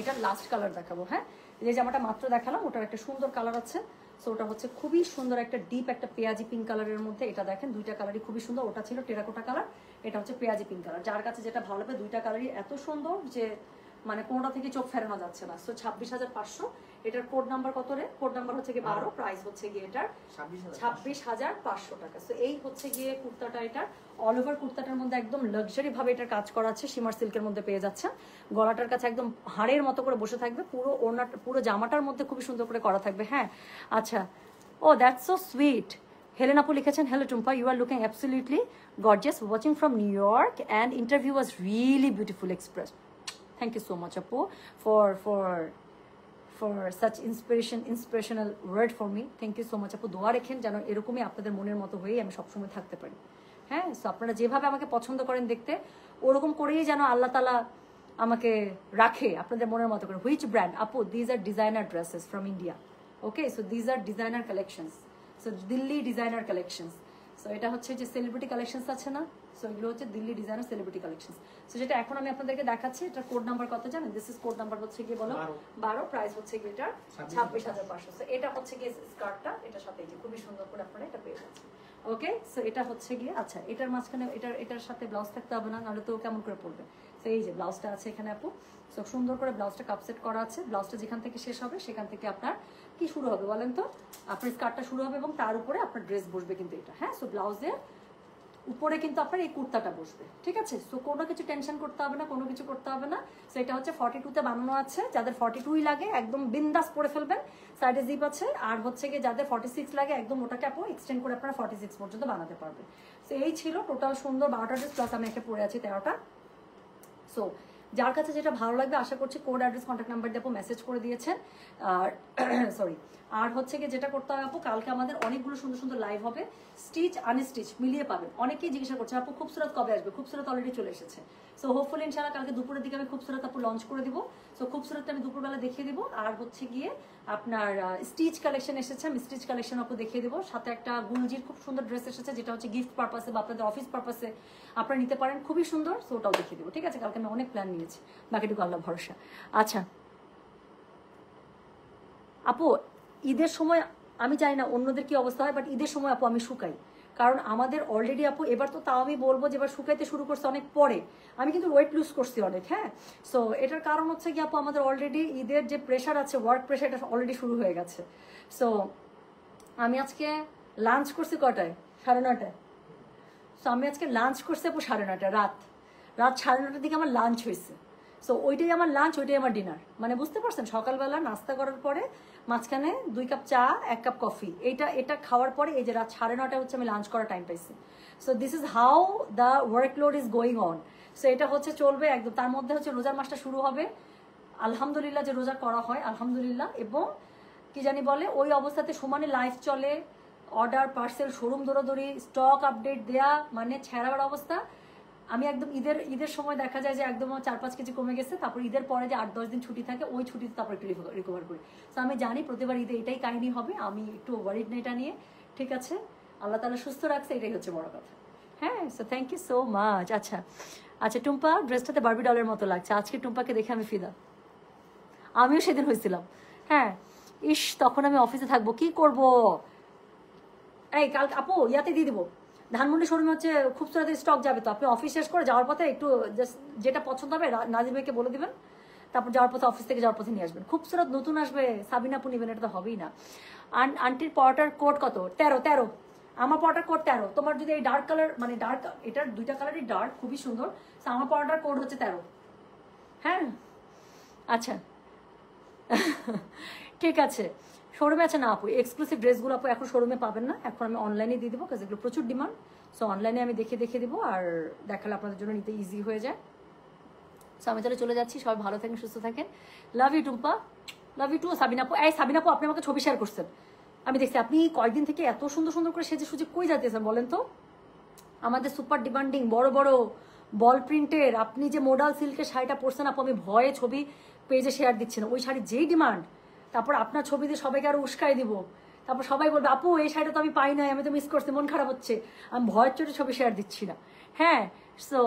এটার লাস্ট কালার দেখাবো, হ্যাঁ। যে জামাটা মাত্র দেখালাম ওটার একটা সুন্দর কালার আছে। সো ওটা হচ্ছে খুবই সুন্দর একটা ডিপ একটা পেঁয়াজি পিঙ্ক কালারের মধ্যে। এটা দেখেন দুইটা কালারই খুবই সুন্দর, ওটা ছিল টেরাকোটা কালার, এটা হচ্ছে পেঁয়াজি পিঙ্ক কালার। যার কাছে যেটা ভালো লাগবে, দুইটা কালারই এত সুন্দর যে মানে কোনোটা থেকে চোখ ফেরানো যাচ্ছে না। সো 26,500। এটার কোড নাম্বার কত রে? কোড নাম্বার হচ্ছে গিয়ে 12, প্রাইস হচ্ছে গিয়ে এটার 26,500 টাকা। সো এই হচ্ছে গিয়ে কুর্তাটা, এটার অল ওভার কুর্তাটার মধ্যে একদম লাক্সারি ভাবে এটার কাজ করা আছে, শিমার সিল্কের মধ্যে পেয়ে যাচ্ছে। গলাটার কাছে একদম হাড়ের মতো করে বসে থাকবে, পুরো ওড়নাটা পুরো জামাটার মধ্যে খুবই সুন্দর করে করা থাকবে, হ্যাঁ। আচ্ছা, oh that's so sweet. Helen আপু লিখেছেন, hello Tumpa, you are looking absolutely gorgeous, watching from New York and interview was really beautiful express. Thank you so much, Apu, for such inspirational word for me. Thank you so much, Apu. দোয়া রেখেন যেন এরকমই আপনাদের মনের মতো হয়েই আমি সবসময় থাকতে পারি, হ্যাঁ। সো আপনারা যেভাবে আমাকে পছন্দ করেন দেখতে, ওরকম করেই যেন আল্লাহ তাআলা আমাকে রাখে আপনাদের মনের মতো করে। Which brand? আপু, these are designer dresses from India, okay. So these are designer collections, so Delhi designer collections. So এটা হচ্ছে যে সেলিব্রিটি কালেকশনস আছে না, সো এগুলো হচ্ছে Delhi designer celebrity collections. So যেটা এখন আমি আপনাদেরকে দেখাচ্ছি, এটার কোড নাম্বার কত জানেন? দিস ইজ কোড নাম্বার হচ্ছে গিয়ে বলো 12, প্রাইস হচ্ছে গিয়ে এটা 26,500। সো এটা হচ্ছে গিয়ে স্কার্টটা, এটার সাথে যে খুবই সুন্দর করে আপনারা এটা পেয়ে যাচ্ছেন, ওকে। সো এটা হচ্ছে গিয়ে, আচ্ছা, এটার মাঝখানে এটার সাথে ব্লাউজ থাকতে হবে না, নাহলে তো কেমন করে পড়বে। সো এই যে ব্লাউজটা আছে এখানে আপু, সো সুন্দর করে ব্লাউজটা কাপ সেট করা আছে। ব্লাউজটা যেখান থেকে শেষ হবে সেখান থেকে আপনার কি শুরু হবে বলেন তো? আপনার স্কার্টটা শুরু হবে এবং তার উপরে আপনার ড্রেস বসবে কিন্তু এটা, হ্যাঁ। সো ব্লাউজের উপরে কিন্তু আপনার এই কুর্তাটা বসবে, ঠিক আছে। সো কোনো কিছু টেনশন করতে হবে না, কোনো কিছু করতে হবে না। সো এটা হচ্ছে 42-তে বানানো আছে, যাদের 42ই লাগে একদম বিন্দাস পরে ফেলবেন, সাইডে জিপ আছে। আর হচ্ছে গিয়ে যাদের 46 লাগে একদম ওটাকে আপু এক্সটেন্ড করে আপনারা 46 পর্যন্ত বানাতে পারবেন। সো এই ছিল টোটাল সুন্দর 12টা ড্রেস, প্লাস আমি একটা পরে আছি 13টা। সো যার কাছে যেটা ভালো লাগবে আশা করছি কোড অ্যাড্রেস কন্ট্যাক্ট নাম্বার দিয়ে আপু মেসেজ করে দিয়েছেন। আর সরি, আর হচ্ছে কি যেটা করতে হবে আপু, কালকে আমাদের অনেকগুলো সুন্দর সুন্দর লাইভ হবে, স্টিচ আনস্টিচ মিলিয়ে পাবেন। অনেকেই জিজ্ঞাসা করছে আপু খুবসুরত কবে আসবে, খুবসুরত অলরেডি চলে এসেছে। সো হোপফুলি ইনশাআল্লাহ কালকে দুপুরের দিকে আমি খুবসুরত আপু লঞ্চ করে দিব। সো খুবসুরতটা আমি দুপুরবেলা দেখিয়ে দিব। আর হচ্ছে গিয়ে আপনার স্টিচ কালেকশন এসেছে, আমি স্টিচ কালেকশন আপু দেখিয়ে দিব। সাথে একটা গুলজির খুব সুন্দর ড্রেস এসেছে, যেটা হচ্ছে গিফট পারপাসে বা আপনাদের অফিস পারপাসে আপনারা নিতে পারেন, খুবই সুন্দর। সো ওটাও দেখিয়ে দিব, ঠিক আছে? কালকে আমি অনেক প্ল্যান নিয়েছি, বাকিটুকু আল্লাহ ভরসা। আচ্ছা আপু, ঈদের সময় আমি জানি না অন্যদের কি অবস্থা হয়, বাট ঈদের সময় আপু আমি শুকাই, কারণ আমাদের অলরেডি আপু এবার তো তাও আমি বলবো যে এবার শুকাইতে শুরু করছে অনেক পরে, আমি কিন্তু ওয়েট লুজ করছি অনেক। হ্যাঁ, সো এটার কারণ হচ্ছে কি আপু, আমাদের অলরেডি ঈদের যে প্রেশার আছে, ওয়ার্ক প্রেশার, এটা অলরেডি শুরু হয়ে গেছে। সো আমি আজকে লাঞ্চ করছি কটায়? 9:30টায়। সো আমি আজকে লাঞ্চ করছি আপু 9:30 রাত 9:30টার দিকে আমার লাঞ্চ হয়েছে। সো ওইটাই আমার লাঞ্চ, ওইটাই আমার ডিনার, মানে বুঝতে পারছেন? সকালবেলা নাস্তা করার পরে মাঝখানে 2 কাপ চা, 1 কাপ কফি, এটা খাওয়ার পরে এই যে রাত 9:30 হচ্ছে আমি লাঞ্চ করার টাইম পাইছি। So this is how the workload is going on. So এটা হচ্ছে চলবে একদম। তার মধ্যে হচ্ছে রোজার মাসটা শুরু হবে, আলহামদুলিল্লাহ যে রোজা করা হয় আলহামদুলিল্লাহ, এবং কি জানি বলে ওই অবস্থাতে সমানে লাইফ চলে, অর্ডার পার্সেল, শোরুম দৌড়াদৌড়ি, স্টক আপডেট দেয়া, মানে ছেঁড়াবার অবস্থা। আমি একদম ঈদের সময় দেখা যায় যে একদম 4-5 কেজি কমে গেছে। তারপর ঈদের পরে যে 8-10 দিন ছুটি থাকে, ওই ছুটিতে তারপর একটু রিকভার করি। তো আমি জানি প্রতিবার ঈদে এটাই কাহিনী হবে, আমি একটু ওয়ারিড না এটা নিয়ে, ঠিক আছে? আল্লাহ তাআলা সুস্থ রাখছে, এটাই হচ্ছে বড় কথা। হ্যাঁ, so thank you so much. আচ্ছা আচ্ছা, টুম্পা ড্রেসটাতে বারবি ডলের মতো লাগছে, আজকে টুম্পাকে দেখে আমি ফিদা। আমিও সেদিন হয়েছিলাম। হ্যাঁ, ইস তখন আমি অফিসে থাকবো, কি করব? এই কাল আপু ইয়াতে দিয়ে দিবো, ধানমন্ডি শোরুমে হচ্ছে খুবসুরতের স্টক যাবে, তো আপনি অফিস শেষ করে যাওয়ার পথে একটু জাস্ট যেটা পছন্দ হবে নাজির ভাইকে বলে দিবেন, তারপর যাওয়ার পথে অফিস থেকে যাওয়ার পথে নিয়ে আসবেন। খুবসুরত নতুন আসবে, সাবিনা আপু নিবেন, এটা তো হবেই না। আন্টির পরোটার কোড কত? 13। আমার পরোটার কোড 13। তোমার যদি এই ডার্ক কালার, মানে ডার্ক, এটার দুইটা কালারই ডার্ক, খুবই সুন্দর। আমার পরোটার কোড হচ্ছে 13। হ্যাঁ আচ্ছা ঠিক আছে। শোরুমে আছে না আপু, এক্সক্লুসিভ ড্রেসগুলো আপু এখন শোরুমে পাবেন না, এখন আমি অনলাইনে দিয়ে দেবো, কারণ এগুলো প্রচুর ডিমান্ড। সো অনলাইনে আমি দেখে দেবো, আর দেখালে আপনাদের জন্য নিতে ইজি হয়ে যায়। সো আমি তাহলে চলে যাচ্ছি, সবাই ভালো থাকেন, সুস্থ থাকেন। Love you Tumpa, love you too. সাবিনাপু, এই সাবিনাপু আপনি আমাকে ছবি শেয়ার করছেন, আমি দেখছি আপনি কয়েকদিন থেকে এত সুন্দর সুন্দর করে সেজে সুজে কই যাইতেছেন বলেন তো? আমাদের সুপার ডিমান্ডিং বড় বড় বল প্রিন্টের আপনি যে মোডাল সিল্কের শাড়িটা পরছেন আপু, আমি ভয়ে ছবি পেজে শেয়ার দিচ্ছি না, ওই শাড়ির যেই ডিমান্ড, তারপর আপনার ছবি দিয়ে সবাইকে আরো উস্কাই দিব, তারপর সবাই বলবে আপু এই শাড়িটা তো আমি পাই নাই, আমি তো মিস করছি, মন খারাপ হচ্ছে, আমি ভয়ের চোটে ছবি শেয়ার দিচ্ছি না। হ্যাঁ, সো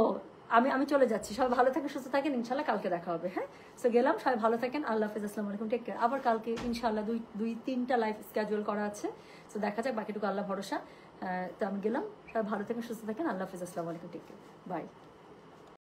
আমি চলে যাচ্ছি, সবাই ভালো থাকেন, সুস্থ থাকেন, ইনশাল্লাহ কালকে দেখা হবে। হ্যাঁ, সো গেলাম, সবাই ভালো থাকেন, আল্লাহ হাফিজ, আসসালামু আলাইকুম, টেক কেয়ার। আবার কালকে ইনশাল্লাহ 2-3টা লাইভ স্কেজুয়াল করা আছে, সো দেখা যাক, বাকিটুকু আল্লাহ ভরসা। তো আমি গেলাম, সবাই ভালো থাকেন, সুস্থ থাকেন, আল্লাহ হাফিজ, আসসালামু আলাইকুম, টেক কেয়ার, বাই।